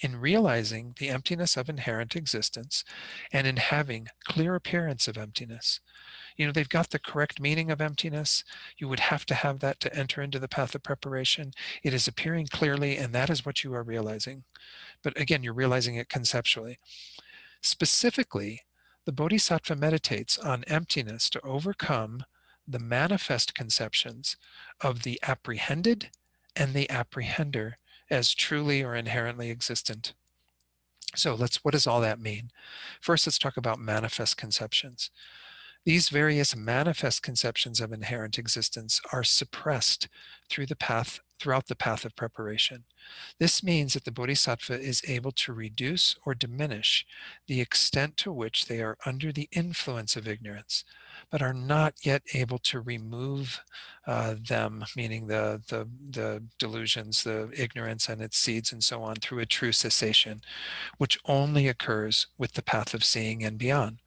in realizing the emptiness of inherent existence and in having clear appearance of emptiness. They've got the correct meaning of emptiness. You would have to have that to enter into the path of preparation. It is appearing clearly, and that is what you are realizing. But again, you're realizing it conceptually. Specifically, the Bodhisattva meditates on emptiness to overcome the manifest conceptions of the apprehended and the apprehender as truly or inherently existent. So what does all that mean? First, let's talk about manifest conceptions. These various manifest conceptions of inherent existence are suppressed throughout the path of preparation. This means that the Bodhisattva is able to reduce or diminish the extent to which they are under the influence of ignorance, but are not yet able to remove them, meaning the delusions, the ignorance and its seeds and so on, through a true cessation, which only occurs with the path of seeing and beyond.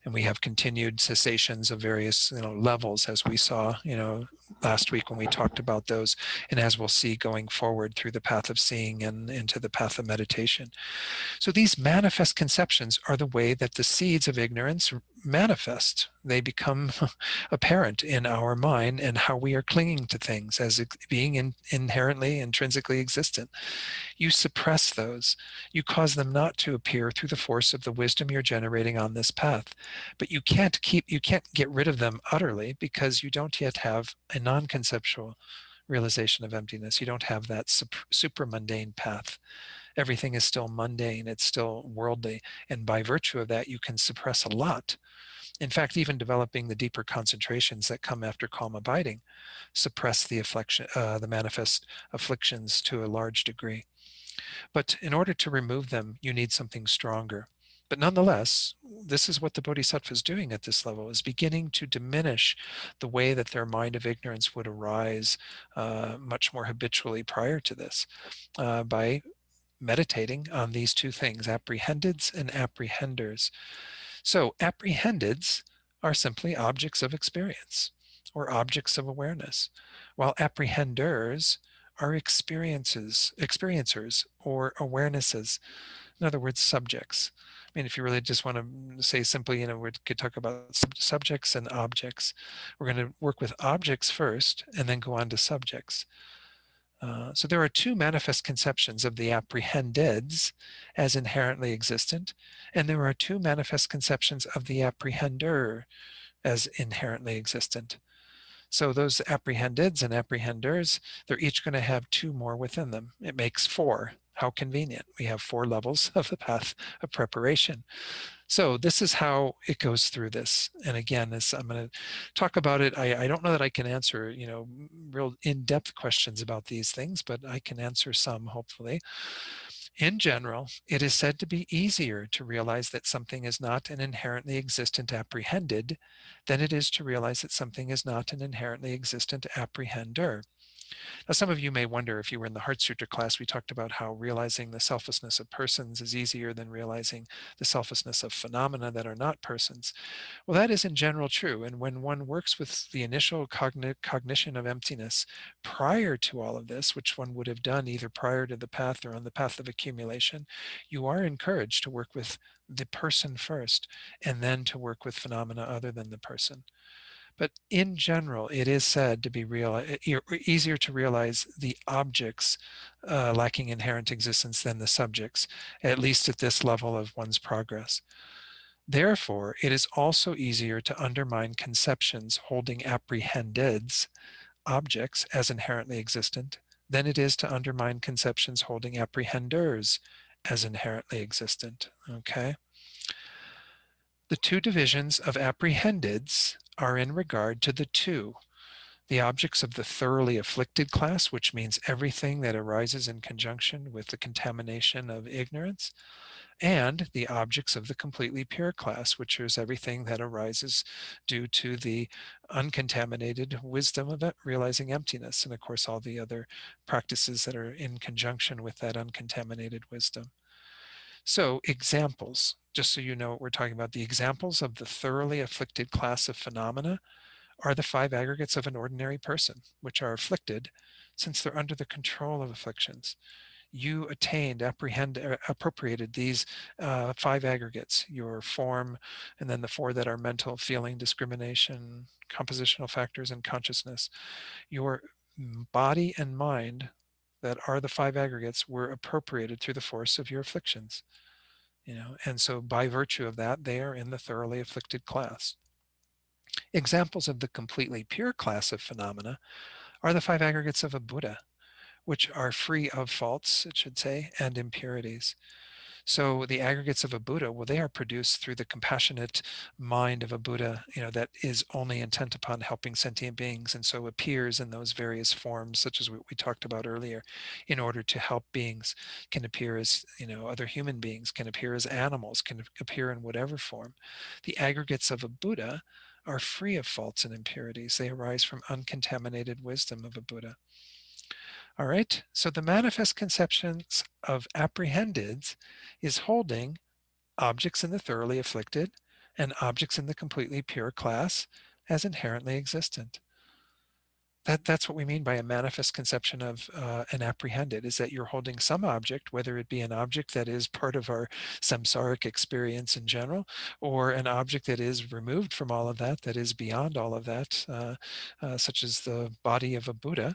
And we have continued cessations of various levels, as we saw last week when we talked about those, and as we'll see going forward through the path of seeing and into the path of meditation. So these manifest conceptions are the way that the seeds of ignorance manifest. They become apparent in our mind and how we are clinging to things as being inherently, intrinsically existent. You suppress those. You cause them not to appear through the force of the wisdom you're generating on this path. But you can't get rid of them utterly, because you don't yet have a non-conceptual realization of emptiness. You don't have that super mundane path. Everything is still mundane, it's still worldly. And by virtue of that, you can suppress a lot. In fact, even developing the deeper concentrations that come after calm abiding suppress the manifest afflictions to a large degree. But in order to remove them, you need something stronger. But nonetheless, this is what the Bodhisattva is doing at this level, is beginning to diminish the way that their mind of ignorance would arise much more habitually prior to this by meditating on these two things, apprehendeds and apprehenders. So apprehendeds are simply objects of experience or objects of awareness, while apprehenders are experiencers or awarenesses. In other words, subjects. I mean, if you really just want to say simply, we could talk about subjects and objects. We're going to work with objects first and then go on to subjects. So there are two manifest conceptions of the apprehendeds as inherently existent, and there are two manifest conceptions of the apprehender as inherently existent. So those apprehendeds and apprehenders, they're each going to have two more within them. It makes four. How convenient. We have 4 levels of the path of preparation. So this is how it goes through this. And again, I'm going to talk about it. I don't know that I can answer, real in-depth questions about these things, but I can answer some, hopefully. In general, it is said to be easier to realize that something is not an inherently existent apprehended than it is to realize that something is not an inherently existent apprehender. Now, some of you may wonder, if you were in the Heart Sutra class, we talked about how realizing the selflessness of persons is easier than realizing the selflessness of phenomena that are not persons. Well, that is in general true. And when one works with the initial cognition of emptiness prior to all of this, which one would have done either prior to the path or on the path of accumulation, you are encouraged to work with the person first, and then to work with phenomena other than the person. But in general, it is said to be easier to realize the objects lacking inherent existence than the subjects, at least at this level of one's progress. Therefore, it is also easier to undermine conceptions holding apprehendeds, objects, as inherently existent, than it is to undermine conceptions holding apprehenders as inherently existent. Okay? The two divisions of apprehendeds are in regard to the objects of the thoroughly afflicted class, which means everything that arises in conjunction with the contamination of ignorance, and the objects of the completely pure class, which is everything that arises due to the uncontaminated wisdom of realizing emptiness, and of course all the other practices that are in conjunction with that uncontaminated wisdom. So examples, just so you know what we're talking about, the examples of the thoroughly afflicted class of phenomena are the 5 aggregates of an ordinary person, which are afflicted since they're under the control of afflictions. you attained, appropriated these 5 aggregates, your form, and then the 4 that are mental, feeling, discrimination, compositional factors, and consciousness. Your body and mind, that are the 5 aggregates, were appropriated through the force of your afflictions. And so by virtue of that, they are in the thoroughly afflicted class. Examples of the completely pure class of phenomena are the 5 aggregates of a Buddha, which are free of faults, it should say, and impurities. So the aggregates of a Buddha, well, they are produced through the compassionate mind of a Buddha, that is only intent upon helping sentient beings, and so appears in those various forms, such as what we talked about earlier, in order to help beings. Can appear as, other human beings, can appear as animals, can appear in whatever form. The aggregates of a Buddha are free of faults and impurities. They arise from uncontaminated wisdom of a Buddha. All right, so the manifest conceptions of apprehendeds is holding objects in the thoroughly afflicted and objects in the completely pure class as inherently existent. That's what we mean by a manifest conception of an apprehended, is that you're holding some object, whether it be an object that is part of our samsaric experience in general, or an object that is removed from all of that, that is beyond all of that, such as the body of a Buddha,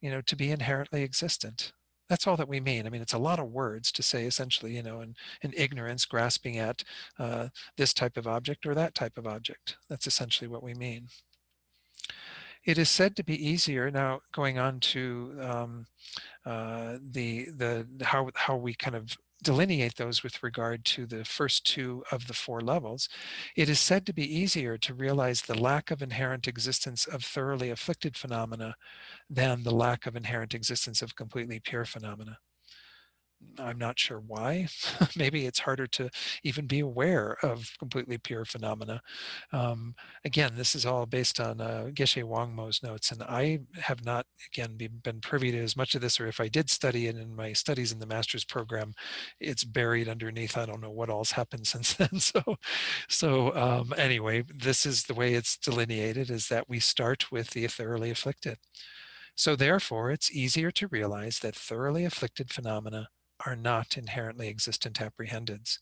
to be inherently existent. That's all that we mean. I mean, it's a lot of words to say essentially, in ignorance, grasping at this type of object or that type of object. That's essentially what we mean. It is said to be easier, now going on to how we kind of delineate those with regard to the first 2 of the 4 levels. It is said to be easier to realize the lack of inherent existence of thoroughly afflicted phenomena than the lack of inherent existence of completely pure phenomena. I'm not sure why. Maybe it's harder to even be aware of completely pure phenomena. Again, this is all based on Geshe Wangmo's notes, and I have not, again, been privy to as much of this, or if I did study it in my studies in the master's program, it's buried underneath. I don't know what all's happened since then. So anyway, this is the way it's delineated, is that we start with the thoroughly afflicted. So therefore, it's easier to realize that thoroughly afflicted phenomena are not inherently existent apprehendeds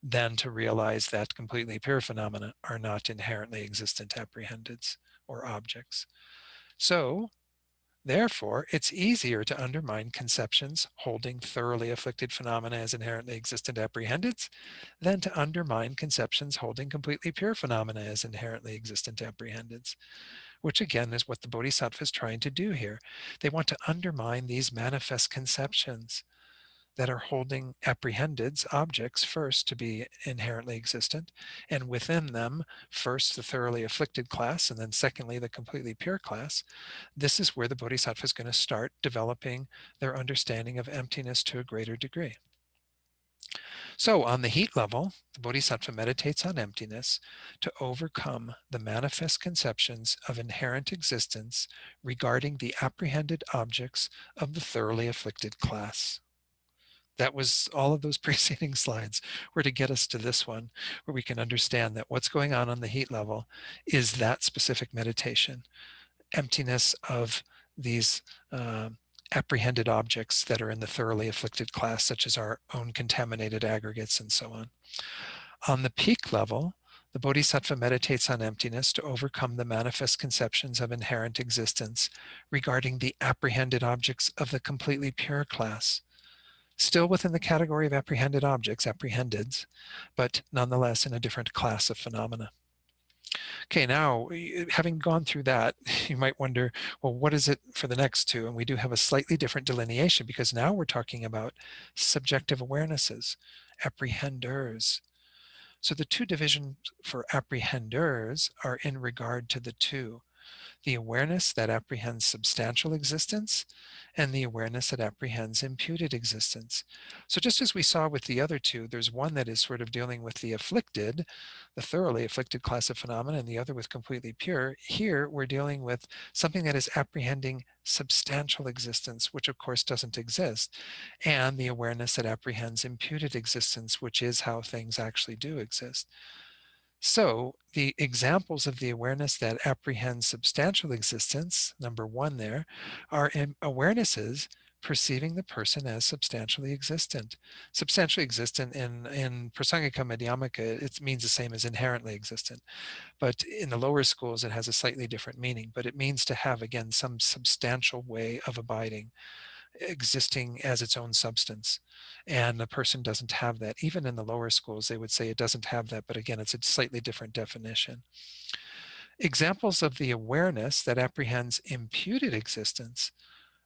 than to realize that completely pure phenomena are not inherently existent apprehendeds or objects. So therefore, it's easier to undermine conceptions holding thoroughly afflicted phenomena as inherently existent apprehendeds than to undermine conceptions holding completely pure phenomena as inherently existent apprehendeds, which again is what the Bodhisattva is trying to do here. They want to undermine these manifest conceptions that are holding apprehendeds, objects, first to be inherently existent, and within them, first the thoroughly afflicted class, and then secondly the completely pure class. This is where the Bodhisattva is going to start developing their understanding of emptiness to a greater degree. So on the heat level, the Bodhisattva meditates on emptiness to overcome the manifest conceptions of inherent existence regarding the apprehended objects of the thoroughly afflicted class. That was all of those preceding slides were to get us to this one, where we can understand that what's going on the heat level is that specific meditation, emptiness of these apprehended objects that are in the thoroughly afflicted class, such as our own contaminated aggregates and so on. On the peak level, the Bodhisattva meditates on emptiness to overcome the manifest conceptions of inherent existence regarding the apprehended objects of the completely pure class. Still within the category of apprehended objects, apprehendeds, but nonetheless in a different class of phenomena. Okay, now, having gone through that, you might wonder, well, what is it for the next 2? And we do have a slightly different delineation, because now we're talking about subjective awarenesses, apprehenders. So the 2 divisions for apprehenders are in regard to the 2. The awareness that apprehends substantial existence and the awareness that apprehends imputed existence. So just as we saw with the other 2, there's one that is sort of dealing with the afflicted, the thoroughly afflicted class of phenomena, and the other with completely pure. Here we're dealing with something that is apprehending substantial existence, which of course doesn't exist, and the awareness that apprehends imputed existence, which is how things actually do exist. So the examples of the awareness that apprehends substantial existence, number 1 there, are awarenesses perceiving the person as substantially existent. Substantially existent in Prasangika Madhyamaka, it means the same as inherently existent. But in the lower schools, it has a slightly different meaning. But it means to have, again, some substantial way of abiding, existing as its own substance. And the person doesn't have that. Even in the lower schools, they would say it doesn't have that. But again, it's a slightly different definition. Examples of the awareness that apprehends imputed existence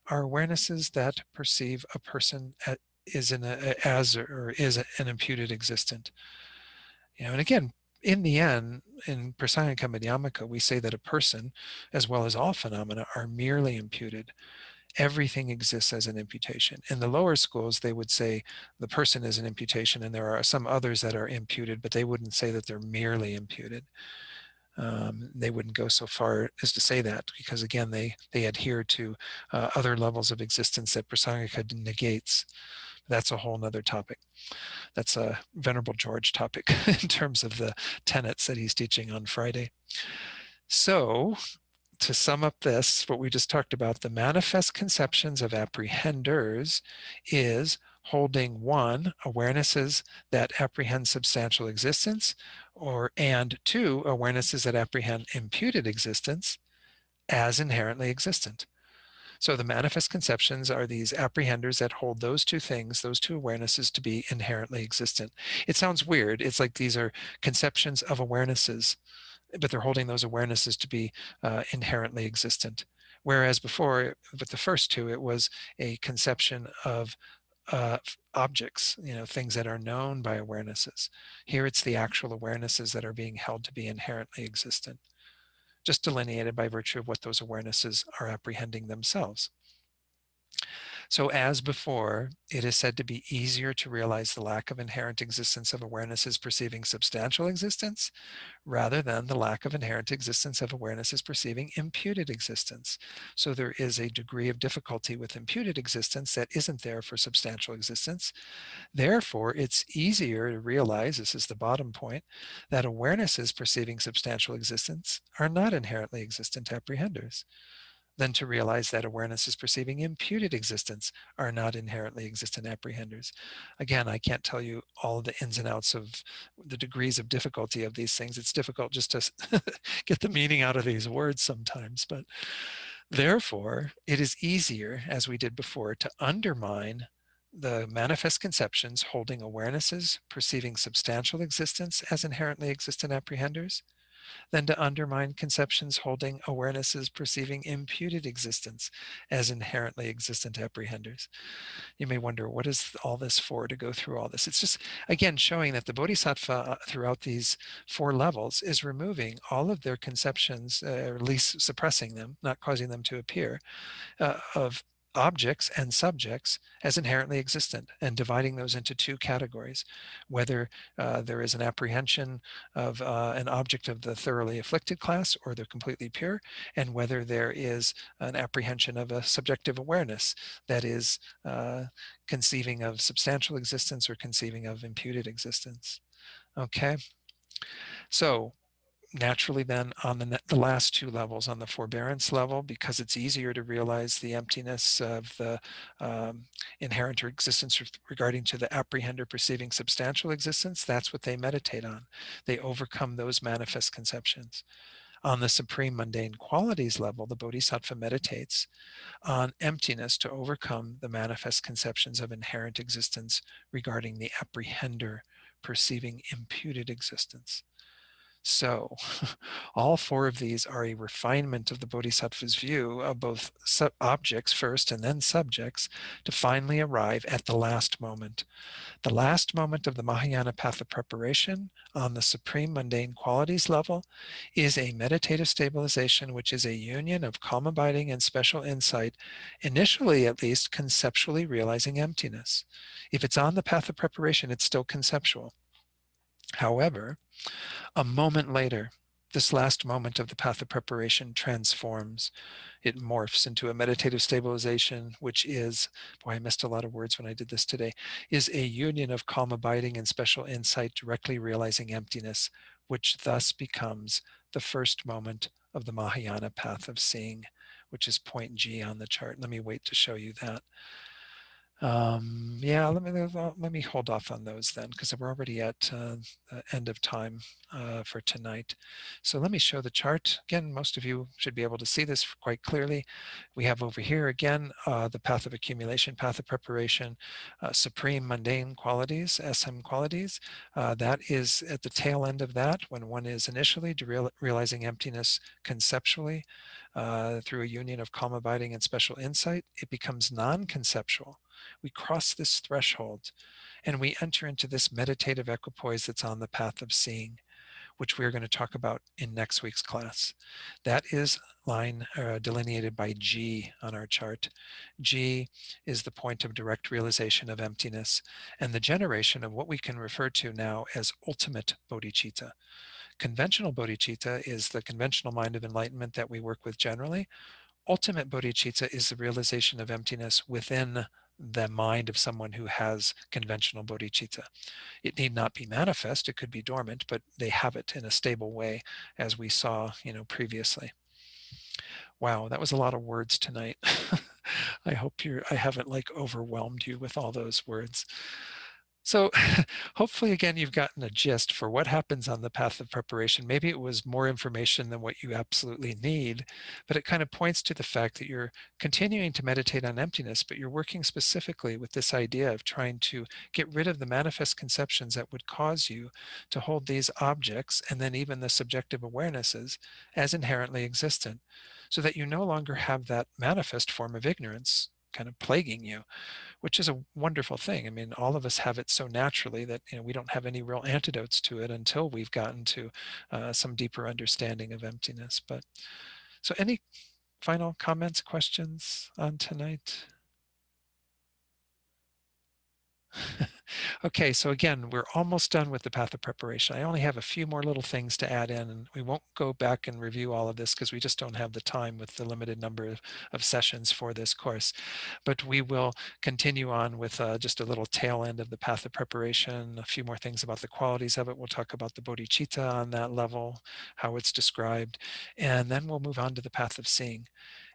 are awarenesses that perceive a person is an imputed existent. And again, in the end, in Prasangika Madhyamaka, we say that a person, as well as all phenomena, are merely imputed. Everything exists as an imputation. In the lower schools, they would say the person is an imputation, and there are some others that are imputed, but they wouldn't say that they're merely imputed. They wouldn't go so far as to say that, because again, they adhere to other levels of existence that Prasangika negates. That's a whole nother topic. That's a Venerable George topic in terms of the tenets that he's teaching on Friday. So, to sum up this, what we just talked about, the manifest conceptions of apprehenders is holding, one, awarenesses that apprehend substantial existence, and two, awarenesses that apprehend imputed existence as inherently existent. So the manifest conceptions are these apprehenders that hold those two things, those two awarenesses, to be inherently existent. It sounds weird. It's like these are conceptions of awarenesses, but they're holding those awarenesses to be inherently existent. Whereas before, with the first two, it was a conception of objects, things that are known by awarenesses. Here it's the actual awarenesses that are being held to be inherently existent, just delineated by virtue of what those awarenesses are apprehending themselves. So as before, it is said to be easier to realize the lack of inherent existence of awarenesses perceiving substantial existence rather than the lack of inherent existence of awarenesses perceiving imputed existence. So there is a degree of difficulty with imputed existence that isn't there for substantial existence. Therefore, it's easier to realize, this is the bottom point, that awarenesses perceiving substantial existence are not inherently existent apprehenders, than to realize that awarenesses perceiving imputed existence are not inherently existent apprehenders. Again, I can't tell you all the ins and outs of the degrees of difficulty of these things. It's difficult just to get the meaning out of these words sometimes. But therefore, it is easier, as we did before, to undermine the manifest conceptions holding awarenesses perceiving substantial existence as inherently existent apprehenders than to undermine conceptions holding awarenesses perceiving imputed existence as inherently existent apprehenders. You may wonder, what is all this for, to go through all this? It's just, again, showing that the Bodhisattva throughout these four levels is removing all of their conceptions, or at least suppressing them, not causing them to appear, of objects and subjects as inherently existent, and dividing those into two categories, whether there is an apprehension of an object of the thoroughly afflicted class or the completely pure, and whether there is an apprehension of a subjective awareness that is conceiving of substantial existence or conceiving of imputed existence. Okay, so naturally then on the last two levels, on the forbearance level, because it's easier to realize the emptiness of the inherent existence regarding to the apprehender perceiving substantial existence, that's what they meditate on. They overcome those manifest conceptions. On the supreme mundane qualities level, the Bodhisattva meditates on emptiness to overcome the manifest conceptions of inherent existence regarding the apprehender perceiving imputed existence. So all four of these are a refinement of the Bodhisattva's view of both objects first and then subjects to finally arrive at the last moment. The last moment of the Mahayana path of preparation on the supreme mundane qualities level is a meditative stabilization, which is a union of calm abiding and special insight, initially at least conceptually realizing emptiness. If it's on the path of preparation, it's still conceptual. However, a moment later, this last moment of the path of preparation transforms. It morphs into a meditative stabilization, which is, boy, I missed a lot of words when I did this today, is a union of calm abiding and special insight directly realizing emptiness, which thus becomes the first moment of the Mahayana path of seeing, which is point G on the chart. Let me wait to show you that. Yeah, let me hold off on those then, because we're already at the end of time for tonight. So let me show the chart. Again, most of you should be able to see this quite clearly. We have over here again the path of accumulation, path of preparation, supreme mundane qualities, SM qualities. That is at the tail end of that, when one is initially realizing emptiness conceptually through a union of calm abiding and special insight. It becomes non-conceptual. We cross this threshold and we enter into this meditative equipoise that's on the path of seeing, which we're going to talk about in next week's class. That is line delineated by G on our chart. G is the point of direct realization of emptiness and the generation of what we can refer to now as ultimate bodhicitta. Conventional bodhicitta is the conventional mind of enlightenment that we work with generally. Ultimate bodhicitta is the realization of emptiness within the mind of someone who has conventional bodhicitta. It need not be manifest, it could be dormant, but they have it in a stable way, as we saw, previously. Wow, that was a lot of words tonight. I hope I haven't overwhelmed you with all those words. So hopefully, again, you've gotten a gist for what happens on the path of preparation. Maybe it was more information than what you absolutely need, but it kind of points to the fact that you're continuing to meditate on emptiness, but you're working specifically with this idea of trying to get rid of the manifest conceptions that would cause you to hold these objects and then even the subjective awarenesses as inherently existent, so that you no longer have that manifest form of ignorance kind of plaguing you, which is a wonderful thing. I mean, all of us have it so naturally that we don't have any real antidotes to it until we've gotten to some deeper understanding of emptiness. But so, any final comments, questions on tonight? Okay, so again, we're almost done with the path of preparation. I only have a few more little things to add in, and we won't go back and review all of this because we just don't have the time with the limited number of sessions for this course. But we will continue on with just a little tail end of the path of preparation, a few more things about the qualities of it. We'll talk about the bodhicitta on that level, how it's described, and then we'll move on to the path of seeing.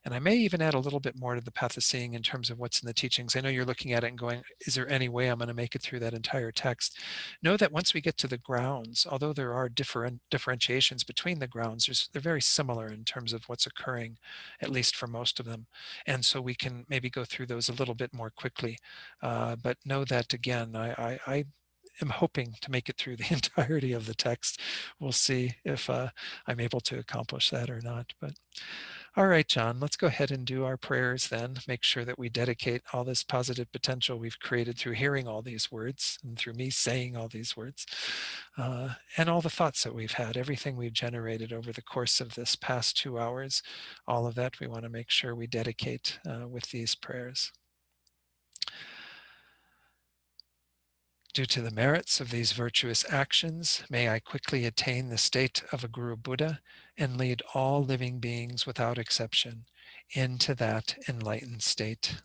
And I may even add a little bit more to the path of seeing in terms of what's in the teachings. I know you're looking at it and going, is there any way I'm going to make it through that entire text? Know that once we get to the grounds, although there are differentiations between the grounds, they're very similar in terms of what's occurring, at least for most of them. And so we can maybe go through those a little bit more quickly. But know that, again, I am hoping to make it through the entirety of the text. We'll see if I'm able to accomplish that or not. But all right, John, let's go ahead and do our prayers then. Make sure that we dedicate all this positive potential we've created through hearing all these words and through me saying all these words, and all the thoughts that we've had, everything we've generated over the course of this past 2 hours, all of that we want to make sure we dedicate with these prayers. Due to the merits of these virtuous actions, may I quickly attain the state of a Guru Buddha and lead all living beings without exception into that enlightened state.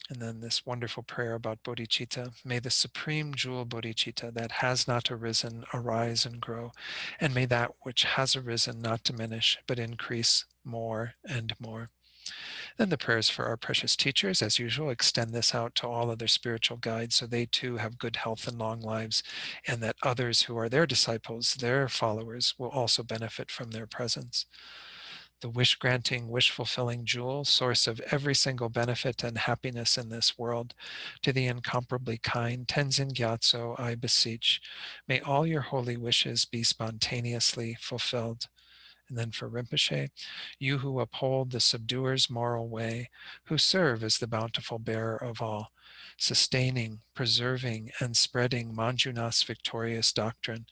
And then this wonderful prayer about bodhicitta. May the supreme jewel bodhicitta that has not arisen arise and grow, and may that which has arisen not diminish, but increase more and more. Then the prayers for our precious teachers, as usual, extend this out to all other spiritual guides so they too have good health and long lives, and that others who are their disciples, their followers, will also benefit from their presence. The wish-granting, wish-fulfilling jewel, source of every single benefit and happiness in this world, to the incomparably kind Tenzin Gyatso, I beseech, may all your holy wishes be spontaneously fulfilled. And then for Rinpoche, you who uphold the subduer's moral way, who serve as the bountiful bearer of all, sustaining, preserving, and spreading Manjunath's victorious doctrine,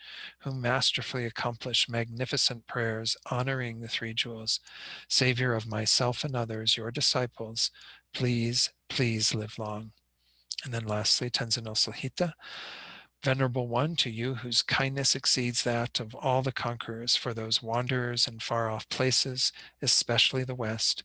who masterfully accomplish magnificent prayers honoring the three jewels, Savior of myself and others, your disciples, please, please live long. And then lastly, Tenzin Osalhita, Venerable One, to you whose kindness exceeds that of all the conquerors for those wanderers in far-off places, especially the West,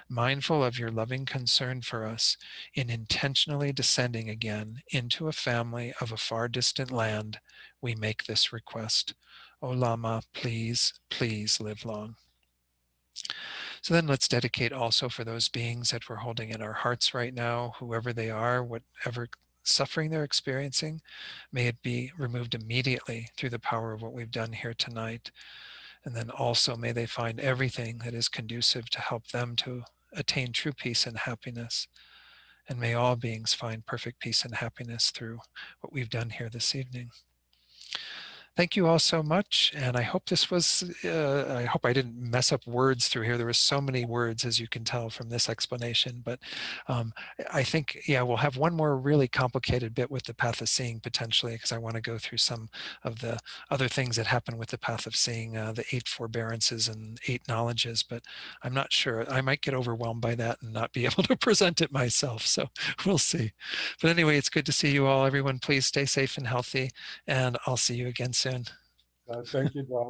mindful of your loving concern for us in intentionally descending again into a family of a far distant land, we make this request. O Lama, please, please live long. So then let's dedicate also for those beings that we're holding in our hearts right now, whoever they are, whatever suffering they're experiencing, may it be removed immediately through the power of what we've done here tonight. And then also may they find everything that is conducive to help them to attain true peace and happiness. And may all beings find perfect peace and happiness through what we've done here this evening. Thank you all so much. And I hope this was, I hope I didn't mess up words through here. There were so many words, as you can tell from this explanation. But I think, yeah, we'll have one more really complicated bit with the path of seeing potentially, because I want to go through some of the other things that happen with the path of seeing, the 8 forbearances and 8 knowledges. But I'm not sure. I might get overwhelmed by that and not be able to present it myself. So we'll see. But anyway, it's good to see you all. Everyone, please stay safe and healthy. And I'll see you again soon. Thank you, Don.